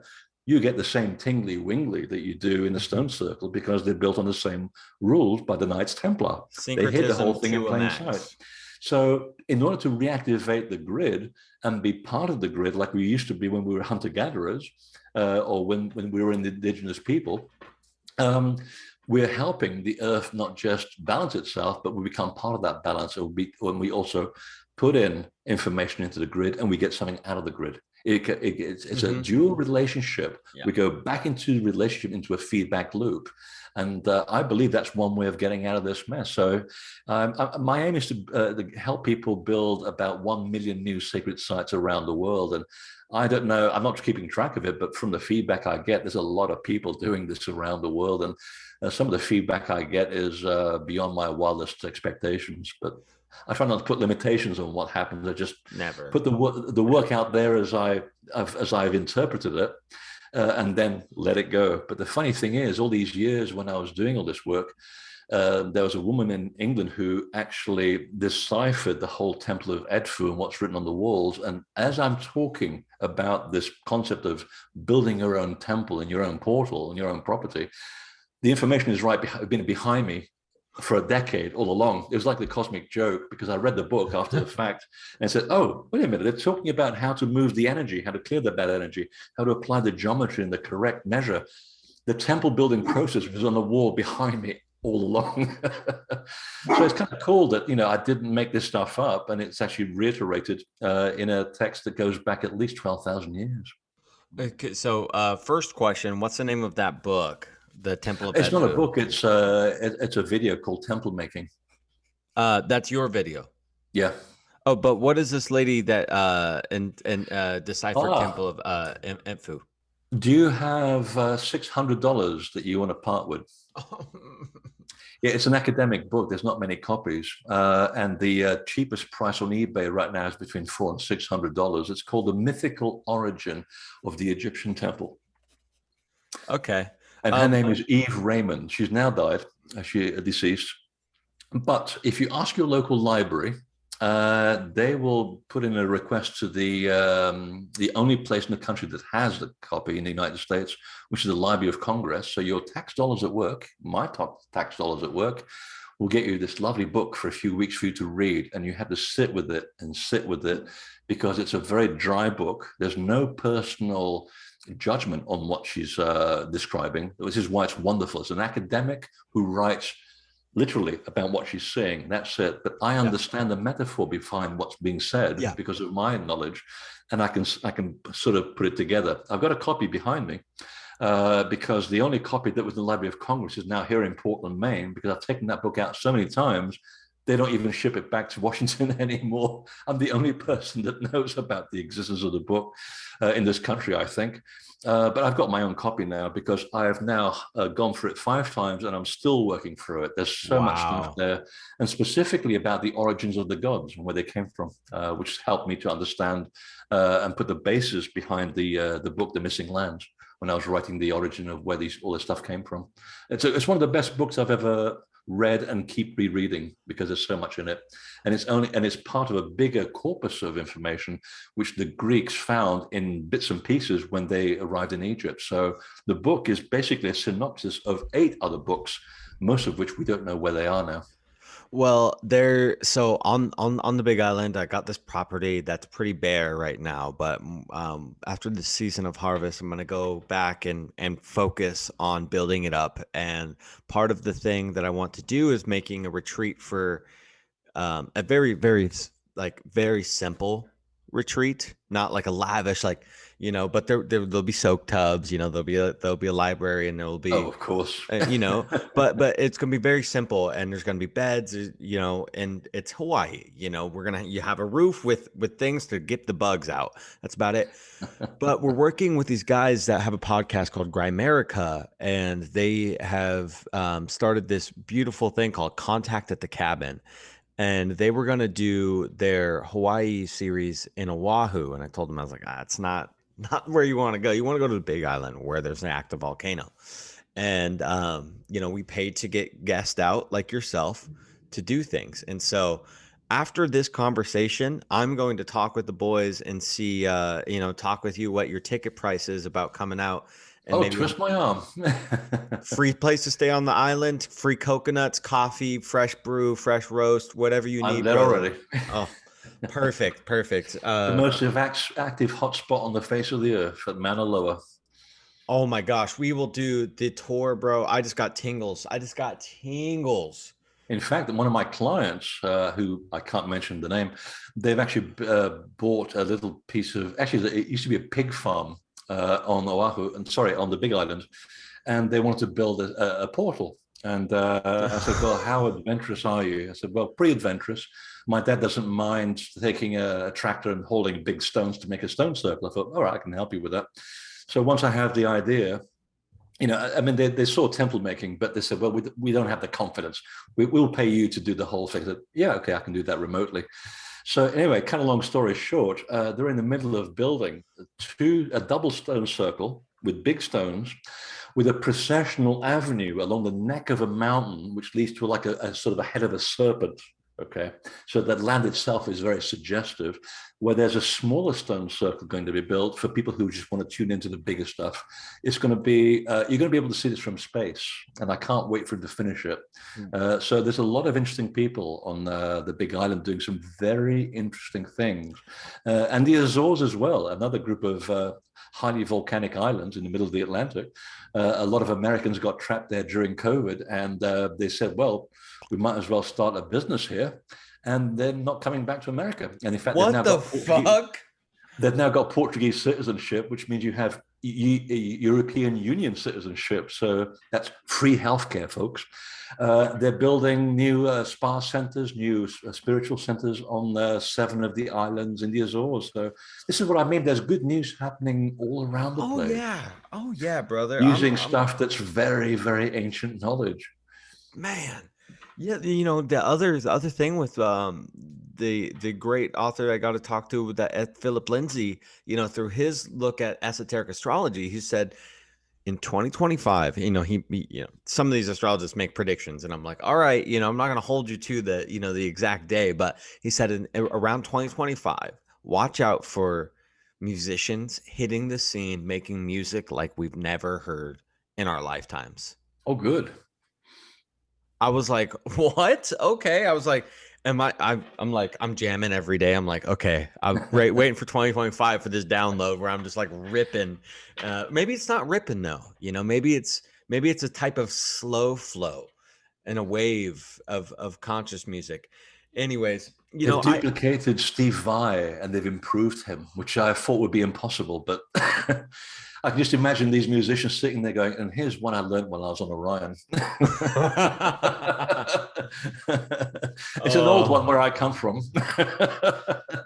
you get the same tingly wingly that you do in the stone circle, because they're built on the same rules by the Knights Templar. They hid the whole thing in plain sight. So in order to reactivate the grid and be part of the grid, like we used to be when we were hunter-gatherers, or when we were indigenous people, we're helping the earth not just balance itself, but we become part of that balance. When we also put in information into the grid and we get something out of the grid. It's a dual relationship. We go back into the relationship, into a feedback loop. And I believe that's one way of getting out of this mess. So my aim is to help people build about 1 million new sacred sites around the world. And I don't know, I'm not keeping track of it, but from the feedback I get, there's a lot of people doing this around the world. And some of the feedback I get is beyond my wildest expectations. But I try not to put limitations on what happens. I just put the work out there as I've interpreted it, and then let it go. But the funny thing is, all these years when I was doing all this work, there was a woman in England who actually deciphered the whole Temple of Edfu and what's written on the walls. And as I'm talking about this concept of building your own temple in your own portal, in your own property, the information is been behind me for a decade all along. It was like the cosmic joke, because I read the book after the fact and said, oh, wait a minute, they're talking about how to move the energy, how to clear the bad energy, how to apply the geometry in the correct measure. The temple building process was on the wall behind me all along. So it's kind of cool that, I didn't make this stuff up, and it's actually reiterated in a text that goes back at least 12,000 years. Okay, so first question, what's the name of that book? The Temple of Edfu? It's not a book. It's a video called Temple Making. That's your video. Yeah. Oh, but what is this lady that deciphered Temple of Edfu? Do you have $600 that you want to part with? Yeah, it's an academic book. There's not many copies, and the cheapest price on eBay right now is between $400 and $600. It's called The Mythical Origin of the Egyptian Temple. Okay. And her name is Eve Raymond. She's now died. She's deceased. But if you ask your local library, they will put in a request to the only place in the country that has the copy in the United States, which is the Library of Congress. So your tax dollars at work, my tax dollars at work, will get you this lovely book for a few weeks for you to read. And you have to sit with it and sit with it, because it's a very dry book. There's no personal judgment on what she's describing, which is why it's wonderful. It's an academic who writes literally about what she's saying. That's it. But I understand the metaphor behind what's being said because of my knowledge, and I can sort of put it together. I've got a copy behind me because the only copy that was in the Library of Congress is now here in Portland, Maine, because I've taken that book out so many times. they don't even ship it back to Washington anymore. I'm the only person that knows about the existence of the book in this country, I think. But I've got my own copy now because I have now gone through it 5 times and I'm still working through it. There's so much stuff Wow. there, and specifically about the origins of the gods and where they came from, which helped me to understand and put the basis behind the book, The Missing Lands, when I was writing the origin of where all this stuff came from. It's one of the best books I've ever read and keep rereading because there's so much in it, and it's part of a bigger corpus of information which the Greeks found in bits and pieces when they arrived in Egypt. So the book is basically a synopsis of 8 other books, most of which we don't know where they are now. Well, there so on the Big Island, I got this property that's pretty bare right now, but after the season of harvest, I'm gonna go back and focus on building it up. And part of the thing that I want to do is making a retreat for a like very simple retreat, not like a lavish like but there'll be soak tubs, there'll be a library, and there'll Oh, be of course. but it's gonna be very simple, and there's gonna be beds, and it's Hawaii. You have a roof with things to get the bugs out. That's about it. But we're working with these guys that have a podcast called Grimerica, and they have started this beautiful thing called Contact at the Cabin. And they were going to do their Hawaii series in Oahu. And I told them, I was like, it's not where you want to go. You want to go to the Big Island where there's an active volcano. And, we paid to get guests out like yourself to do things. And so after this conversation, I'm going to talk with the boys and see, talk with you what your ticket price is about coming out, and Oh, maybe twist my arm. free place to stay on the island, free coconuts, coffee, fresh brew, fresh roast, whatever you I'm need, there brother. already. Oh, perfect, perfect. The most active hotspot on the face of the earth at Mauna Loa. Oh my gosh, we will do the tour, bro. I just got tingles. I just got tingles. In fact, one of my clients, who I can't mention the name, they've actually bought a little piece of, actually, it used to be a pig farm on Oahu, and sorry, on the Big Island, and they wanted to build a portal. And I said, well, how adventurous are you? I said, well, pretty adventurous. My dad doesn't mind taking a tractor and hauling big stones to make a stone circle. I thought, all right, I can help you with that. So once I have the idea, I mean, they saw temple making, but they said, well, we don't have the confidence. We'll pay you to do the whole thing. I said, yeah, okay, I can do that remotely. So anyway, kind of long story short, they're in the middle of building a double stone circle with big stones, with a processional avenue along the neck of a mountain, which leads to like a sort of a head of a serpent. Okay, so that land itself is very suggestive, where there's a smaller stone circle going to be built for people who just want to tune into the bigger stuff. It's going to be, you're going to be able to see this from space, and I can't wait for him to finish it. So there's a lot of interesting people on the Big Island doing some very interesting things. And the Azores as well, another group of highly volcanic islands in the middle of the Atlantic. A lot of Americans got trapped there during COVID, and they said, well, we might as well start a business here, and they're not coming back to America. And in fact, they've now got Portuguese citizenship, which means you have European Union citizenship. So that's free healthcare, folks. They're building new spa centers, new spiritual centers on 7 of the islands in the Azores. So this is what I mean. There's good news happening all around the place. Oh yeah, brother. Using stuff that's very, very ancient knowledge. Man. Yeah, the other thing with the great author I got to talk to with that Philip Lindsay, through his look at esoteric astrology, he said in 2025, some of these astrologists make predictions, and I'm like, all right, I'm not going to hold you to the exact day, but he said around 2025, watch out for musicians hitting the scene, making music like we've never heard in our lifetimes. Oh, good. I was like, what? Okay. I was like, I'm like, I'm jamming every day. I'm like, okay, I'm waiting for 2025 for this download where I'm just like ripping. Maybe it's not ripping though. Maybe it's a type of slow flow and a wave of conscious music. Anyways, they've duplicated Steve Vai and they've improved him, which I thought would be impossible, but I can just imagine these musicians sitting there going, and here's one I learned when I was on Orion. It's an old one Oh, where I come from.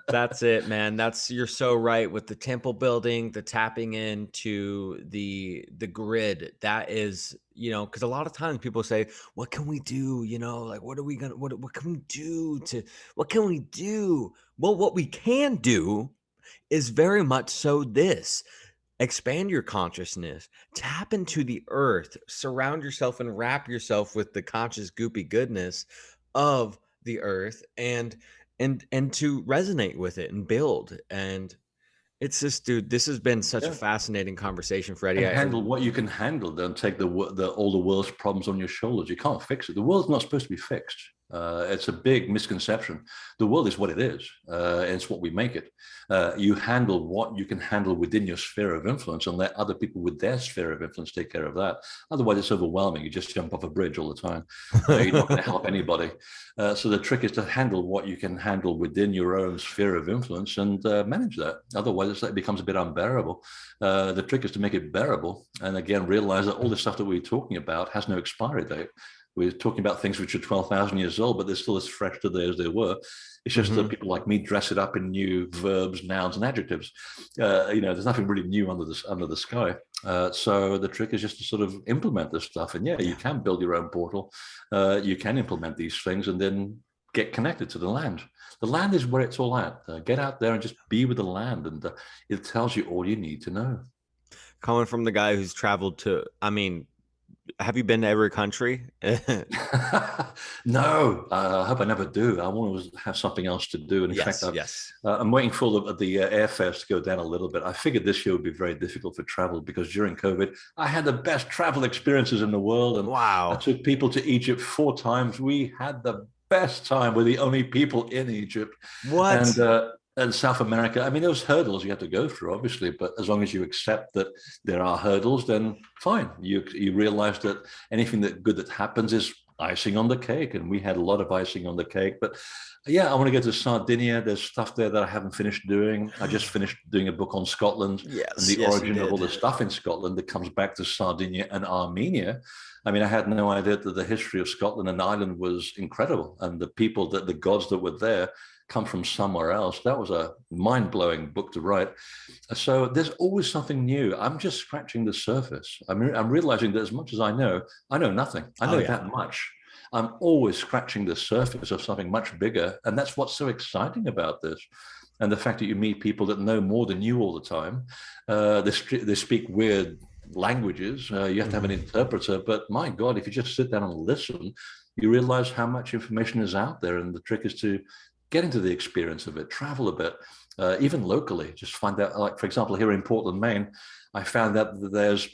that's it, man. You're so right with the temple building, the tapping into the grid. That is, because a lot of times people say, "What can we do?" Like, what are we gonna, what can we do to, what can we do? Well, what we can do is very much so this. Expand your consciousness, tap into the earth, surround yourself and wrap yourself with the conscious goopy goodness of the earth, and to resonate with it and build. And it's just, dude, this has been such a Yeah. fascinating conversation, Freddie. And handle what you can handle. Don't take all the world's problems on your shoulders. You can't fix it. The world's not supposed to be fixed. It's a big misconception. The world is what it is. And it's what we make it. You handle what you can handle within your sphere of influence, and let other people with their sphere of influence take care of that. Otherwise, it's overwhelming. You just jump off a bridge all the time. You're not going to help anybody. So the trick is to handle what you can handle within your own sphere of influence and manage that. Otherwise, it becomes a bit unbearable. The trick is to make it bearable, and again, realize that all the stuff that we're talking about has no expiry date. We're talking about things which are 12,000 years old, but they're still as fresh today as they were. It's just that people like me dress it up in new verbs, nouns, and adjectives. There's nothing really new under the sky. So the trick is just to sort of implement this stuff. And you can build your own portal. You can implement these things and then get connected to the land. The land is where it's all at. Get out there and just be with the land, and it tells you all you need to know. Coming from the guy who's traveled to, I mean, have you been to every country? No, I hope I never do. I want to have something else to do. And in fact, Yes. I'm waiting for the airfares to go down a little bit. I figured this year would be very difficult for travel because during COVID, I had the best travel experiences in the world. And I Wow. took people to Egypt 4 times. We had the best time. We're the only people in Egypt. What? And South America, I mean, there's hurdles you have to go through, obviously, but as long as you accept that there are hurdles, then fine. You realize that anything good that happens is icing on the cake, and we had a lot of icing on the cake. But I want to go to Sardinia. There's stuff there that I haven't finished doing. I just finished doing a book on Scotland and the Yes, you origin of all did. the stuff in Scotland that comes back to Sardinia and Armenia. I mean, I had no idea that the history of Scotland and Ireland was incredible, and the gods that were there come from somewhere else. That was a mind-blowing book to write. So there's always something new. I'm just scratching the surface. I'm realizing that as much as I know nothing. I know that much. I'm always scratching the surface of something much bigger. And that's what's so exciting about this. And the fact that you meet people that know more than you all the time. They speak weird languages. You have to have an interpreter. But my God, if you just sit down and listen, you realize how much information is out there. And the trick is to get into the experience of it, travel a bit, even locally, just find out, like, for example, here in Portland, Maine, I found out that there's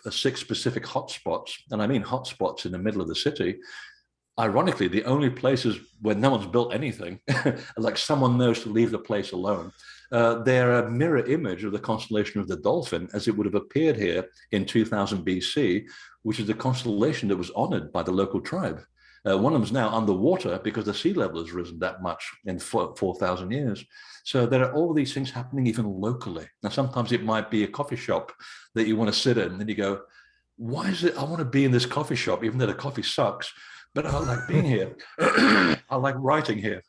6 specific hotspots, and I mean hotspots in the middle of the city. Ironically, the only places where no one's built anything, like someone knows to leave the place alone. They're a mirror image of the constellation of the Dolphin as it would have appeared here in 2000 BC, which is the constellation that was honored by the local tribe. One of them is now underwater because the sea level has risen that much in 4,000 years. So there are all these things happening even locally. Now, sometimes it might be a coffee shop that you want to sit in, and then you go, why is it I want to be in this coffee shop, even though the coffee sucks, but I like being here. I like writing here.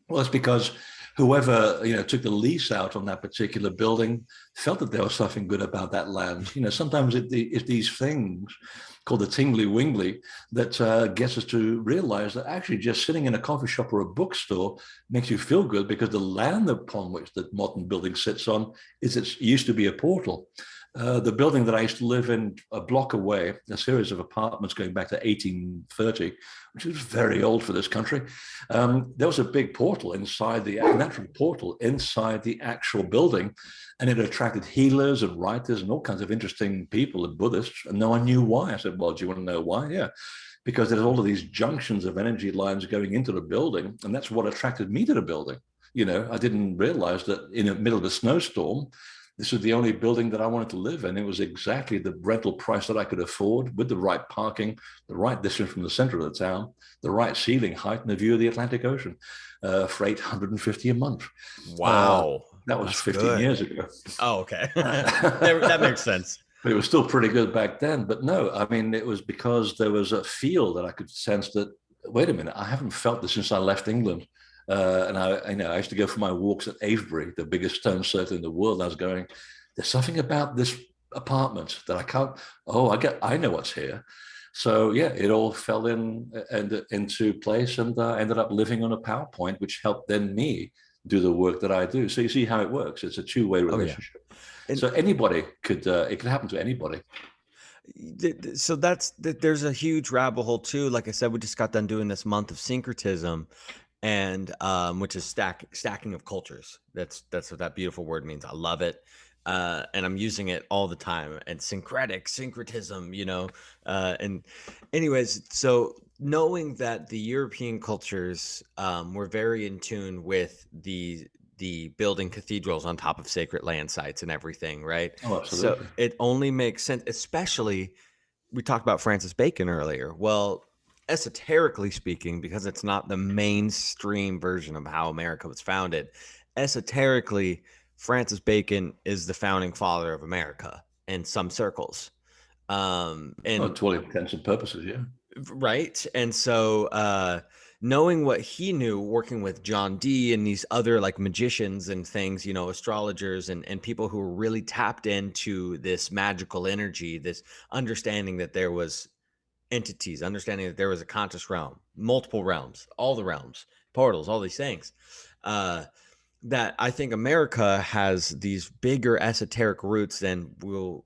Well, it's because whoever took the lease out on that particular building felt that there was something good about that land. Sometimes it's these things called the tingly wingly that gets us to realize that actually just sitting in a coffee shop or a bookstore makes you feel good because the land upon which the modern building sits on used to be a portal. The building that I used to live in a block away, a series of apartments going back to 1830, which is very old for this country, there was a big portal inside the natural portal inside the actual building. And it attracted healers and writers and all kinds of interesting people and Buddhists. And no one knew why. I said, well, do you want to know why? Yeah, because there's all of these junctions of energy lines going into the building. And that's what attracted me to the building. I didn't realize that in the middle of a snowstorm, this is the only building that I wanted to live in. It was exactly the rental price that I could afford with the right parking, the right distance from the center of the town, the right ceiling height and the view of the Atlantic Ocean for $850 a month. Wow. That was 15 years ago. Oh, okay. That makes sense. But it was still pretty good back then. But no, I mean, it was because there was a feel that I could sense that wait a minute, I haven't felt this since I left England. And I used to go for my walks at Avebury, the biggest stone circle in the world. I was going, there's something about this apartment that I can't. Oh, I know what's here. So yeah, it all fell into place, and I ended up living on a PowerPoint, which helped then me do the work that I do. So you see how it works. It's a two-way Oh yeah. relationship. And So anybody could, it could happen to anybody. so there's a huge rabbit hole too. Like I said, we just got done doing this month of syncretism, and which is stacking of cultures. That's what that beautiful word means. I love it. And I'm using it all the time. And syncretism, and anyways, so knowing that the European cultures were very in tune with the building cathedrals on top of sacred land sites and everything, right? Oh, So absolutely. it only makes sense, especially we talked about Francis Bacon earlier. Well, esoterically speaking, because it's not the mainstream version of how America was founded, esoterically, Francis Bacon is the founding father of America in some circles. Oh, And to all intents and purposes, yeah. right. And so knowing what he knew working with John Dee and these other like magicians and things, astrologers and people who were really tapped into this magical energy, this understanding that there was entities, understanding that there was a conscious realm, multiple realms, all the realms, portals, all these things. That I think America has these bigger esoteric roots than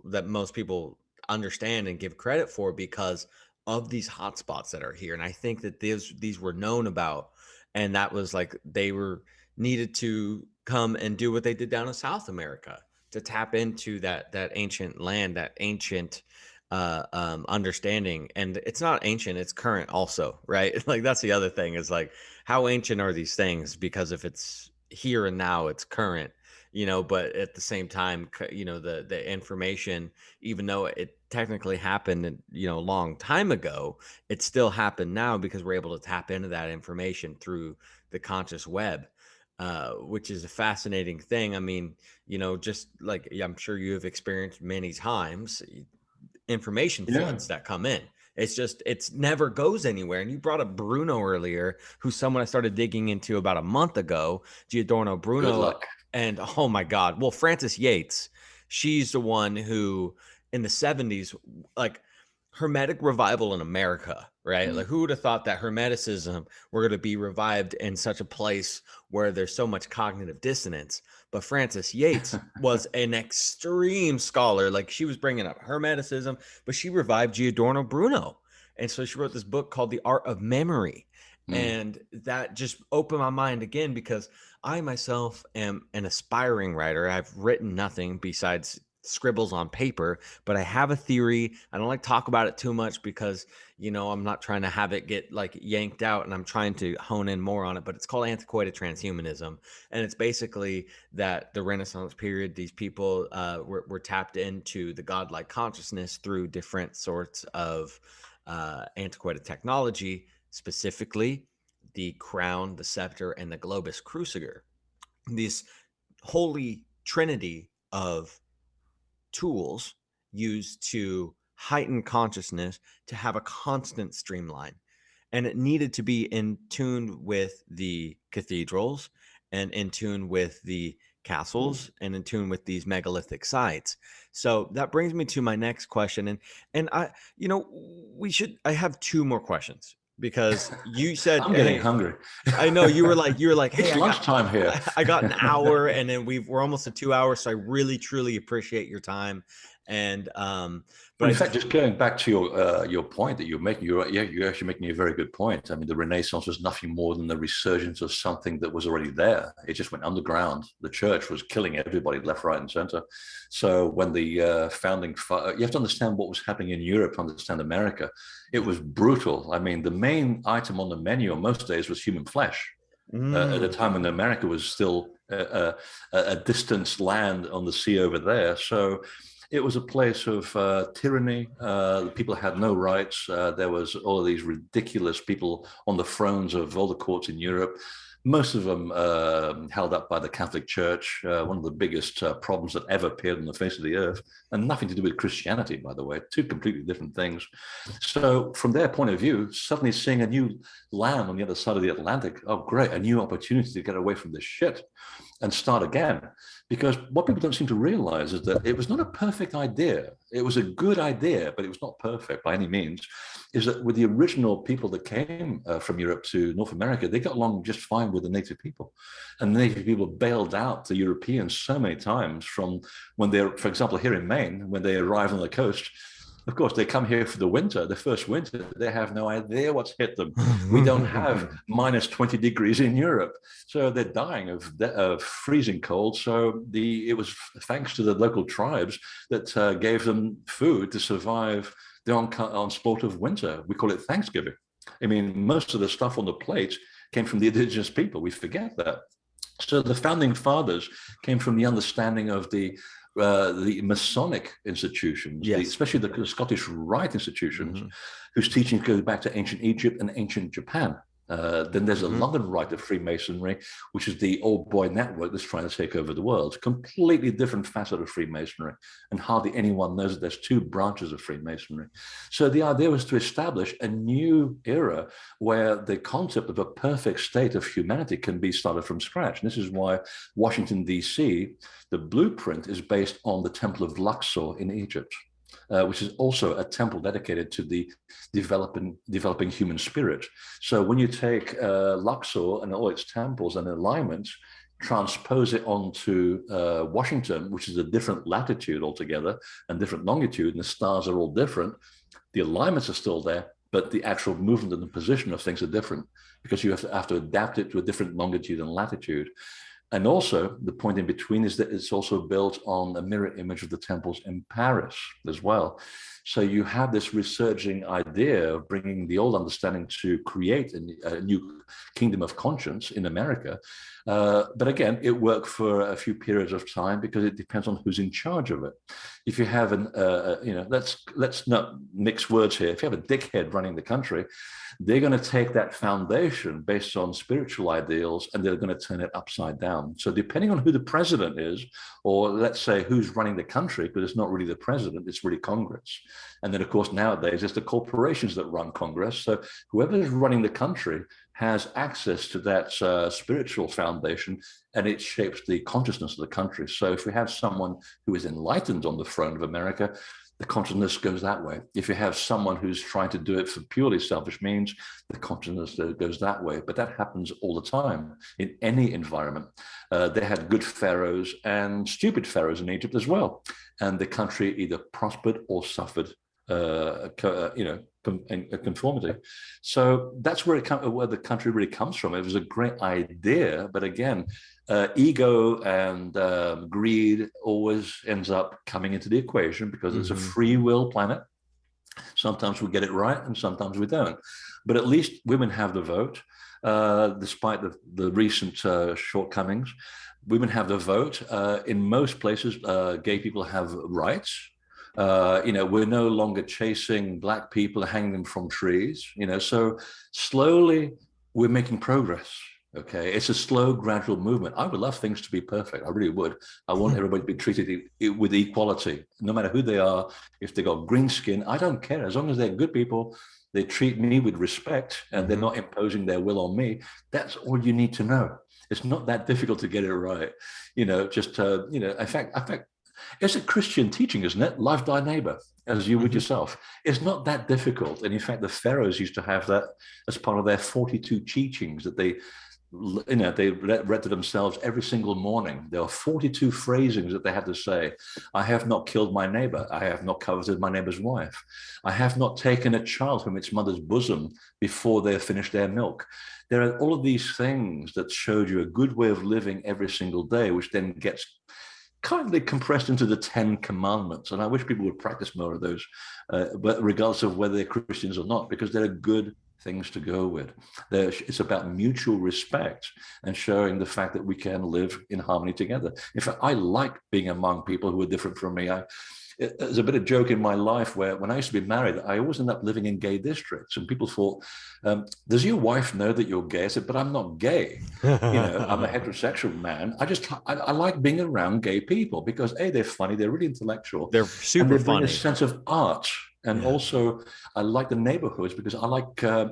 that most people understand and give credit for because of these hotspots that are here. And I think that these were known about, and that was like they were needed to come and do what they did down in South America to tap into that ancient land, that ancient understanding. And it's not ancient, it's current also, right? Like that's the other thing is like how ancient are these things? Because if it's here and now, it's current, but at the same time, the information, even though it technically happened, a long time ago, it still happened now because we're able to tap into that information through the conscious web. Which is a fascinating thing. I mean, just like I'm sure you have experienced many times, information Yeah. floods that come in. It's never goes anywhere. And you brought up Bruno earlier, who's someone I started digging into about a month ago, Giordano Good Bruno. luck. And oh my God. Well, Frances Yates, she's the one who in the 70s, like Hermetic revival in America, right? Mm. Like who would have thought that Hermeticism were going to be revived in such a place where there's so much cognitive dissonance? But Frances Yates was an extreme scholar. Like she was bringing up Hermeticism, but she revived Giordano Bruno. And so she wrote this book called The Art of Memory. Mm. And that just opened my mind again because I myself am an aspiring writer. I've written nothing besides scribbles on paper, but I have a theory. I don't like to talk about it too much because, I'm not trying to have it get like yanked out and I'm trying to hone in more on it, but it's called antiquated transhumanism. And it's basically that the Renaissance period, these people were tapped into the godlike consciousness through different sorts of antiquated technology, specifically the crown, the scepter, and the globus cruciger. This holy trinity of tools used to heighten consciousness to have a constant streamline. And it needed to be in tune with the cathedrals and in tune with the castles and in tune with these megalithic sites. So that brings me to my next question. And I have two more questions because you said, I'm getting hey, hungry. I know you were like, hey, It's lunchtime here. I got an hour, and then we're almost at 2 hours. So I really truly appreciate your time. And but Well, I in fact, just just going back to your point that you're making, you're actually making a very good point. I mean, the Renaissance was nothing more than the resurgence of something that was already there. It just went underground. The church was killing everybody left, right, and center. So when the you have to understand what was happening in Europe to understand America. It was brutal. I mean, the main item on the menu on most days was human flesh. At a mm, time when America was still a distant land on the sea over there. So it was a place of tyranny. People had no rights. There was all of these ridiculous people on the thrones of all the courts in Europe. most of them held up by the Catholic Church, one of the biggest problems that ever appeared on the face of the earth, and nothing to do with Christianity, by the way, two completely different things. So from their point of view, suddenly seeing a new land on the other side of the Atlantic, oh, great, a new opportunity to get away from this shit and start again. Because what people don't seem to realize is that it was not a perfect idea. It was a good idea, but it was not perfect by any means. Is that with the original people that came from Europe to North America, they got along just fine with the native people. And the native people bailed out the Europeans so many times from when they're, for example, here in Maine, when they arrive on the coast. Of course, they come here for the winter, the first winter, they have no idea what's hit them. We don't have minus 20 degrees in Europe. So they're dying of freezing cold. So it was thanks to the local tribes that gave them food to survive the onslaught of winter. We call it Thanksgiving. I mean, most of the stuff on the plate came from the indigenous people. We forget that. So the founding fathers came from the understanding of the Masonic institutions, Yes. especially the Scottish Rite institutions, whose teachings go back to ancient Egypt and ancient Japan. Then there's a London Rite of Freemasonry, which is the old boy network that's trying to take over the world. Completely different facet of Freemasonry, and hardly anyone knows that there's two branches of Freemasonry. So the idea was to establish a new era where the concept of a perfect state of humanity can be started from scratch. And this is why Washington, D.C., the blueprint is based on the Temple of Luxor in Egypt. Which is also a temple dedicated to the developing human spirit. So when you take Luxor and all its temples and alignments, transpose it onto Washington, which is a different latitude altogether and different longitude, and the stars are all different, the alignments are still there, but the actual movement and the position of things are different because you have to adapt it to a different longitude and latitude. And also, the point in between is that it's also built on a mirror image of the temples in Paris as well. So you have this resurging idea of bringing the old understanding to create a new kingdom of conscience in America. But again, it worked for a few periods of time because it depends on who's in charge of it. If you have let's not mix words here. If you have a dickhead running the country, they're going to take that foundation based on spiritual ideals and they're going to turn it upside down. So depending on who the president is, or let's say who's running the country, because it's not really the president, it's really Congress. And then, of course, nowadays it's the corporations that run Congress. So whoever is running the country has access to that spiritual foundation, and it shapes the consciousness of the country. So if we have someone who is enlightened on the throne of America, the consciousness goes that way. If you have someone who's trying to do it for purely selfish means, the consciousness goes that way. But that happens all the time in any environment. They had good pharaohs and stupid pharaohs in Egypt as well. And the country either prospered or suffered conformity. So that's where the country really comes from. It was a great idea, but again, ego and greed always ends up coming into the equation because it's a free will planet. Sometimes we get it right and sometimes we don't. But at least women have the vote, despite the recent shortcomings. Women have the vote. In most places, gay people have rights. We're no longer chasing Black people, hanging them from trees, so slowly we're making progress. Okay. It's a slow, gradual movement. I would love things to be perfect. I really would. I want everybody to be treated with equality, no matter who they are. If they got green skin, I don't care. As long as they're good people, they treat me with respect and they're not imposing their will on me. That's all you need to know. It's not that difficult to get it right. In fact, it's a Christian teaching, isn't it? Love thy neighbor as you would yourself. It's not that difficult. And in fact, the pharaohs used to have that as part of their 42 teachings that they read to themselves every single morning. There are 42 phrasings that they had to say. I have not killed my neighbor. I have not coveted my neighbor's wife. I have not taken a child from its mother's bosom before they have finished their milk. There are all of these things that showed you a good way of living every single day, which then gets kindly compressed into the 10 commandments. And I wish people would practice more of those, but regardless of whether they're Christians or not, because they're good things to go with. It's about mutual respect and showing the fact that we can live in harmony together. In fact, I like being among people who are different from me. there's a bit of joke in my life where when I used to be married, I always ended up living in gay districts, and people thought, "Does your wife know that you're gay?" I said, "But I'm not gay. I'm a heterosexual man. I like being around gay people because A, they're funny, they're really intellectual, They're and super they bring a funny. sense of art. And Yeah. also, I like the neighborhoods because I like, I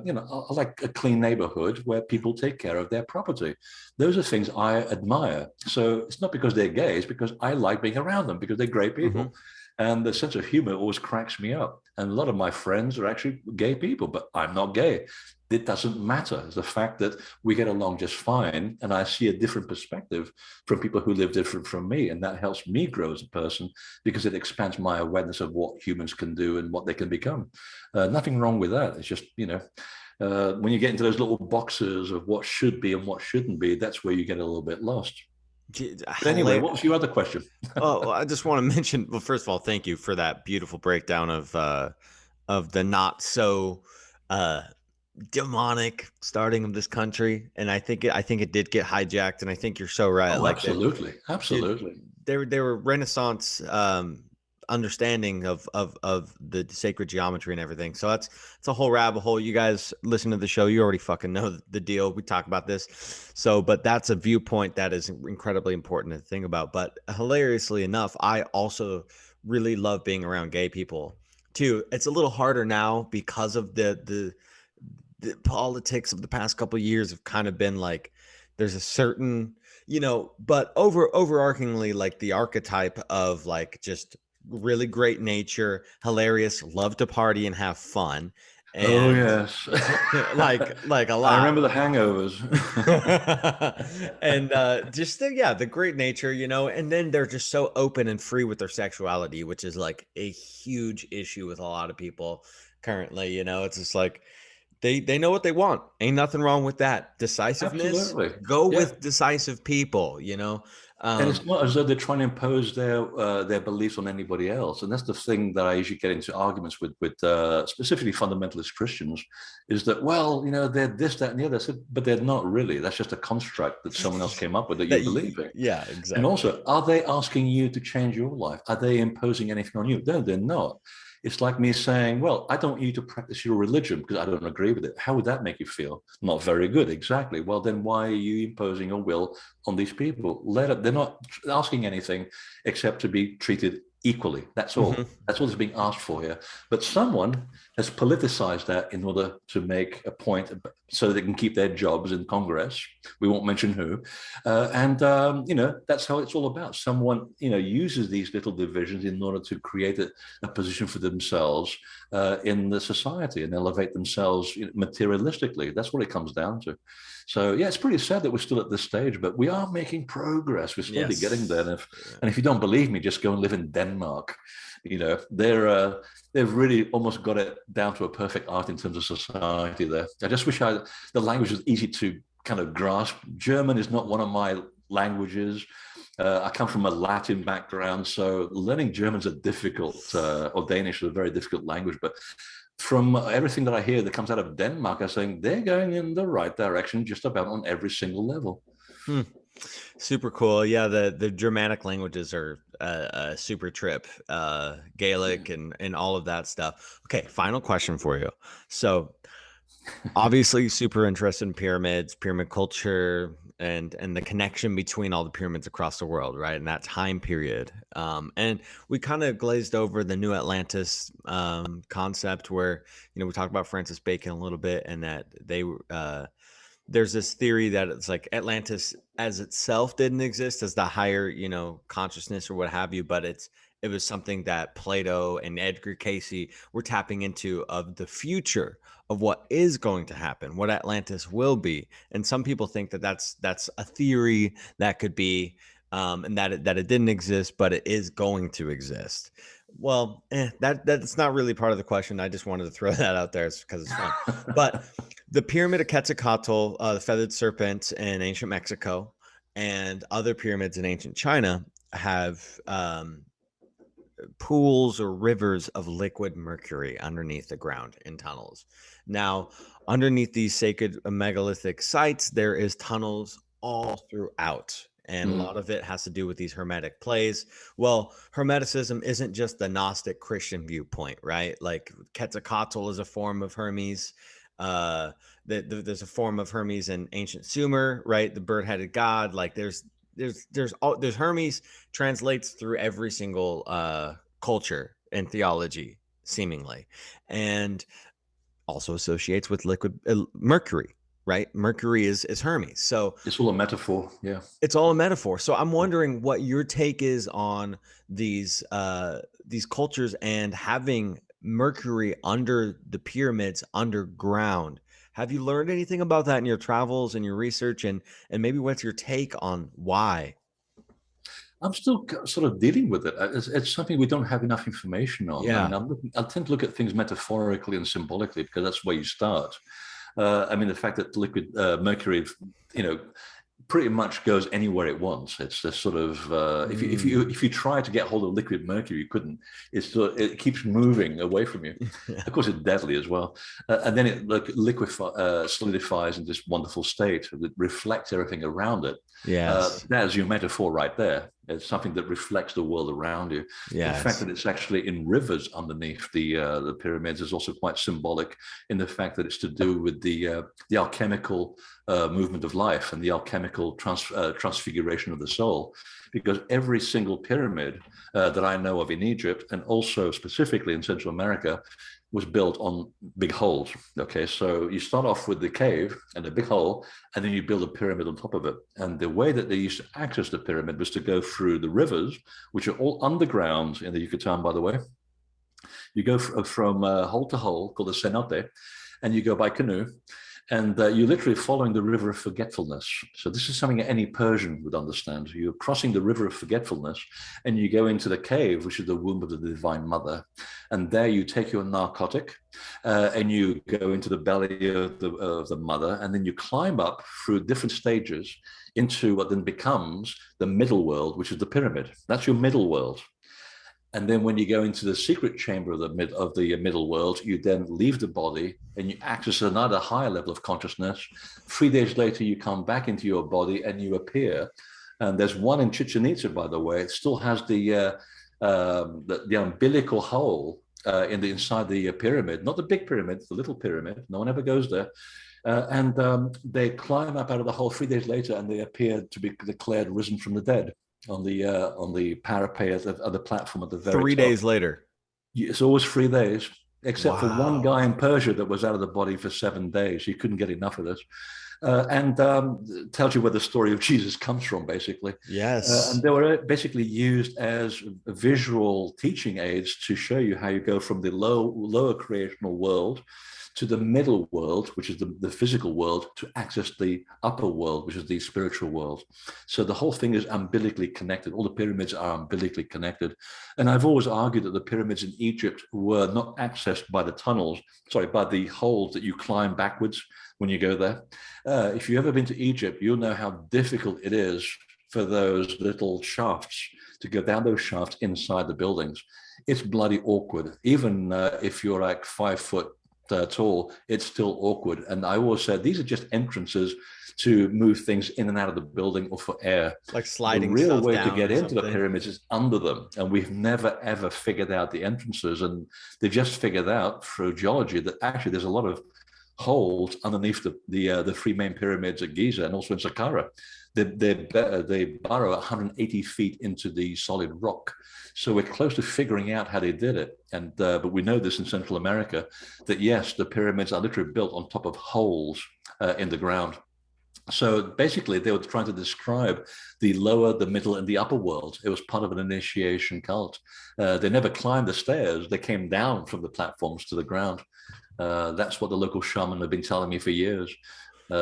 like a clean neighborhood where people take care of their property. Those are things I admire. So it's not because they're gay, it's because I like being around them because they're great Hmm. people. And the sense of humor always cracks me up. And a lot of my friends are actually gay people, but I'm not gay. It doesn't matter. It's the fact that we get along just fine. And I see a different perspective from people who live different from me. And that helps me grow as a person because it expands my awareness of what humans can do and what they can become. Nothing wrong with that. It's just, when you get into those little boxes of what should be and what shouldn't be, that's where you get a little bit lost. But anyway, what was your other question? Oh, I just want to mention. Well, first of all, thank you for that beautiful breakdown of the not so uh, demonic starting of this country, and I think it did get hijacked, and I think you're so right. Oh, Like that, absolutely. dude, Absolutely. there were Renaissance understanding of the sacred geometry and everything. So that's it's a whole rabbit hole. You guys listen to the show, you already fucking know the deal. We talk about this. So, but that's a viewpoint that is incredibly important to think about. But hilariously enough, I also really love being around gay people too. It's a little harder now because of the politics of the past couple of years have kind of been like there's a certain but overarchingly like the archetype of like just really great nature, hilarious, love to party and have fun, Oh, and yes. like a I lot. remember the hangovers. And just the great nature, and then they're just so open and free with their sexuality, which is like a huge issue with a lot of people currently. It's just like they know what they want. Ain't nothing wrong with that. Decisiveness, Absolutely. go Yeah. with decisive people. And Um it's not as though they're trying to impose their beliefs on anybody else. And that's the thing that I usually get into arguments with specifically fundamentalist Christians, is that, well, they're this, that, and the other. I said, but they're not really. That's just a construct that someone else came up with that you believe in. yeah, And exactly. also, are they asking you to change your life? Are they imposing anything on you? No, they're not. It's like me saying, well, I don't want you to practice your religion because I don't agree with it. How would that make you feel? Not very good. Exactly. Well, then why are you imposing your will on these people? They're not asking anything except to be treated equally. That's Mhm. all. That's all that's being asked for here. But someone has politicized that in order to make a point so they can keep their jobs in Congress. We won't mention who. That's how it's all about. Someone, uses these little divisions in order to create a position for themselves in the society and elevate themselves materialistically. That's what it comes down to. So yeah, it's pretty sad that we're still at this stage, but we are making progress. We're slowly getting there. Yes. And if you don't believe me, just go and live in Denmark. They've really almost got it down to a perfect art in terms of society there. I just wish the language was easy to kind of grasp. German is not one of my languages. I come from a Latin background, so learning German is a difficult, or Danish is a very difficult language. But from everything that I hear that comes out of Denmark, I'm saying they're going in the right direction just about on every single level. Hmm. Super cool. Yeah, the Germanic languages are a super trip. Yeah. Gaelic and all of that stuff. Okay, final question for you. So obviously super interested in pyramids, pyramid culture, and the connection between all the pyramids across the world, right? And that time period. And we kind of glazed over the New Atlantis concept, where we talked about Francis Bacon a little bit, and that there's this theory that it's like Atlantis as itself didn't exist as the higher, consciousness or what have you, but it was something that Plato and Edgar Casey were tapping into of the future of what is going to happen, what Atlantis will be. And some people think that that's a theory that could be, and that it didn't exist, but it is going to exist. Well, that's not really part of the question. I just wanted to throw that out there because it's fun. But the Pyramid of Quetzalcoatl, the feathered serpent in ancient Mexico, and other pyramids in ancient China have pools or rivers of liquid mercury underneath the ground in tunnels. Now, underneath these sacred megalithic sites, there is tunnels all throughout. And a lot Mm. of it has to do with these hermetic plays. Well, hermeticism isn't just the Gnostic Christian viewpoint, right? Like Quetzalcoatl is a form of Hermes. Uh, there's a form of Hermes in ancient Sumer, right? The bird-headed god. Like there's Hermes translates through every single culture and theology, seemingly, and also associates with liquid Mercury, right? Mercury is Hermes. So It's all a metaphor. Yeah. it's all a metaphor. So I'm Yeah. wondering what your take is on these cultures and having Mercury under the pyramids underground. Have you learned anything about that in your travels and your research, and maybe what's your take on why? I'm still sort of dealing with it. It's something we don't have enough information on. I mean, Yeah. I tend to look at things metaphorically and symbolically because that's where you start. I mean, the fact that liquid mercury, you know, pretty much goes anywhere it wants. It's this sort of Mm. if you try to get hold of liquid mercury, you couldn't. It keeps moving away from you. Yeah. Of course, it's deadly as well, and then it like solidifies in this wonderful state that reflects everything around it. Yes. There's your metaphor right there. It's something that reflects the world around you. The fact Yes. that it's actually in rivers underneath the pyramids is also quite symbolic in the fact that it's to do with the alchemical movement of life and the alchemical transfiguration of the soul. Because every single pyramid that I know of in Egypt, and also specifically in Central America, was built on big holes. Okay, so you start off with the cave and a big hole, and then you build a pyramid on top of it. And the way that they used to access the pyramid was to go through the rivers, which are all underground in the Yucatan, by the way. You go from hole to hole, called the cenote, and you go by canoe, and you're literally following the river of forgetfulness. So this is something any Persian would understand. You're crossing the river of forgetfulness, and you go into the cave, which is the womb of the Divine Mother, and there you take your narcotic, and you go into the belly of the mother, and then you climb up through different stages into what then becomes the middle world, which is the pyramid. That's your middle world. And then when you go into the secret chamber of the middle world, you then leave the body and you access another higher level of consciousness. 3 days later, you come back into your body and you appear. And there's one in Chichen Itza, by the way. It still has the umbilical hole in the inside the pyramid, not the big pyramid, the little pyramid. No one ever goes there. And they climb up out of the hole 3 days later, and they appear to be declared risen from the dead on the parapet of the platform at the very 3 days top. later. It's always 3 days, except for one Wow. guy in Persia that was out of the body for 7 days. He couldn't get enough of this. And tells you where the story of Jesus comes from, basically. And Yes. they were basically used as visual teaching aids to show you how you go from the lower creational world to the middle world, which is the physical world, to access the upper world, which is the spiritual world. So the whole thing is umbilically connected. All the pyramids are umbilically connected. And I've always argued that the pyramids in Egypt were not accessed by the tunnels, by the holes that you climb backwards when you go there. If you've ever been to Egypt, you'll know how difficult it is for those little shafts to go down those shafts inside the buildings. It's bloody awkward. Even if you're like 5 foot tall, it's still awkward. And I always said these are just entrances to move things in and out of the building or for air. Like The sliding real stuff way to down get or into the something. pyramids is under them. And we've never, ever figured out the entrances. And they just figured out through geology that actually there's a lot of holes underneath the three main pyramids at Giza and also in Saqqara. They burrow 180 feet into the solid rock. So we're close to figuring out how they did it. And but we know this in Central America, that yes, the pyramids are literally built on top of holes in the ground. So basically, they were trying to describe the lower, the middle, and the upper world. It was part of an initiation cult. They never climbed the stairs. They came down from the platforms to the ground. That's what the local shaman have been telling me for years.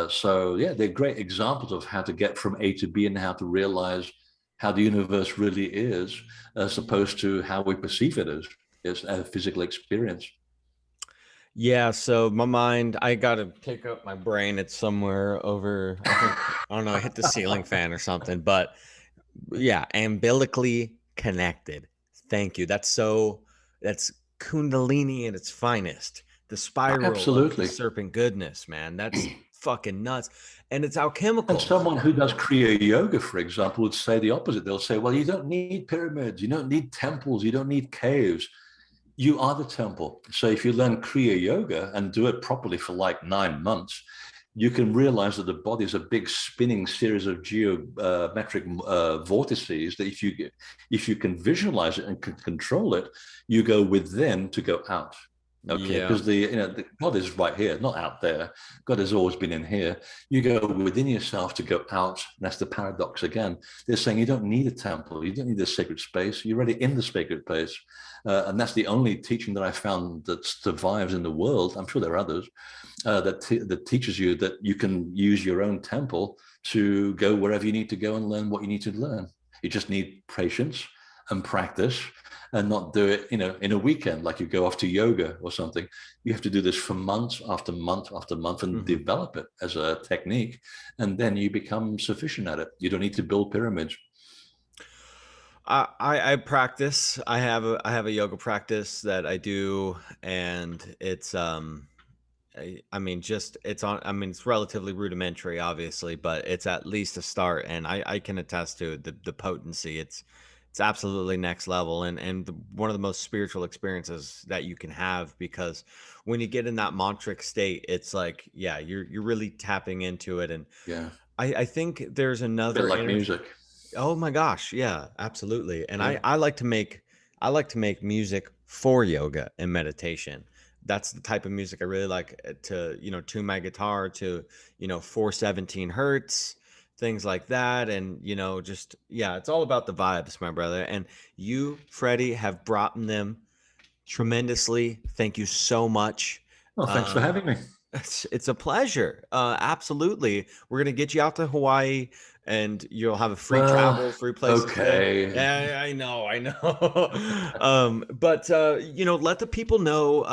So yeah, they're great examples of how to get from A to B and how to realize how the universe really is, as opposed to how we perceive it as a physical experience. Yeah, so my mind, I gotta pick up my brain. It's somewhere over, I think, I don't know, I hit the ceiling fan or something, but yeah, umbilically connected. Thank you. That's Kundalini at its finest. The spiral of the Absolutely. serpent goodness, man. That's fucking nuts. And it's And alchemical. someone who does Kriya Yoga, for example, would say the opposite. They'll say, well, you don't need pyramids, you don't need temples, you don't need caves. You are the temple. So if you learn Kriya Yoga and do it properly for like 9 months, you can realize that the body is a big spinning series of geometric vortices that if you can visualize it and can control it, you go within to go out. Okay, Yeah. because the God is right here, not out there. God has always been in here. You go within yourself to go out. And that's the paradox again. They're saying you don't need a temple, you don't need a sacred space. You're already in the sacred place, and that's the only teaching that I found that survives in the world. I'm sure there are others that teaches you that you can use your own temple to go wherever you need to go and learn what you need to learn. You just need patience and practice, and not do it, in a weekend, like you go off to yoga or something. You have to do this for months after month after month and develop it as a technique. And then you become sufficient at it. You don't need to build pyramids. I practice. I have a yoga practice that I do, and it's I mean, just it's on. I mean, it's relatively rudimentary, obviously, but it's at least a start, and I can attest to the potency. It's absolutely next level, and one of the most spiritual experiences that you can have, because when you get in that mantric state, it's like, yeah, you're really tapping into it, and Yeah. I think there's A bit another like energy. music. Oh my gosh, yeah, absolutely. And Yeah. I like to make music for yoga and meditation. That's the type of music I really like, to, tune my guitar to, 417 hertz, things like that. And, just, yeah, it's all about the vibes, my brother. And you, Freddie, have brought them tremendously. Thank you so much. Well, thanks for Um, having me. it's a pleasure. Absolutely. We're gonna get you out to Hawaii, and you'll have a free Well, travel, free places to. okay. Yeah, I know, I know. But let the people know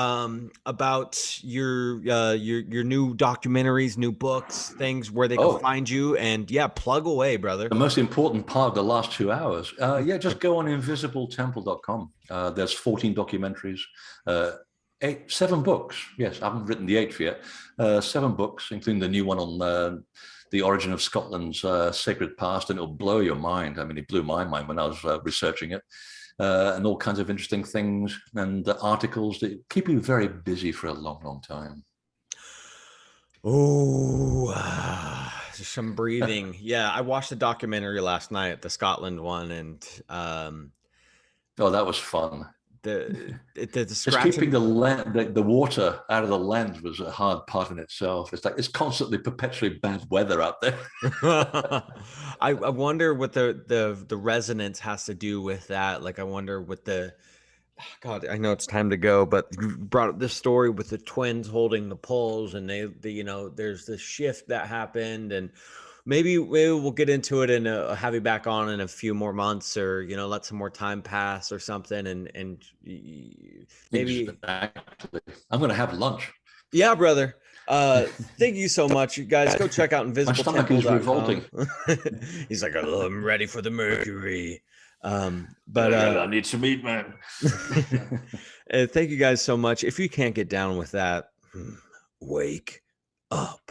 about your new documentaries, new books, things where they can Oh, find you, and yeah, plug away, brother. the most important part of the last 2 hours. Yeah, just go on invisibletemple.com. There's 14 documentaries, 7 books. Yes, I haven't written the 8th yet. 7 books, including the new one on the origin of Scotland's sacred past, and it'll blow your mind. I mean, it blew my mind when I was researching it. And all kinds of interesting things and articles that keep you very busy for a long, long time. Oh, just some breathing. Yeah, I watched the documentary last night, the Scotland one, and Oh, that was fun. the Just keeping scratching. the water out of the lens was a hard part in itself. It's like it's constantly perpetually bad weather out there. I wonder what the resonance has to do with that. Like, I wonder what the God. I know it's time to go, but you brought up this story with the twins holding the poles, and there's this shift that happened, and maybe we'll get into it and have you back on in a few more months, or let some more time pass or something, and maybe. Exactly. I'm going to have lunch. Yeah, brother. Thank you so much. You guys go check out My stomach is invisibletemple.com. revolting. He's like, oh, I'm ready for the mercury. But I need some meat, man. thank you guys so much. If you can't get down with that, wake up.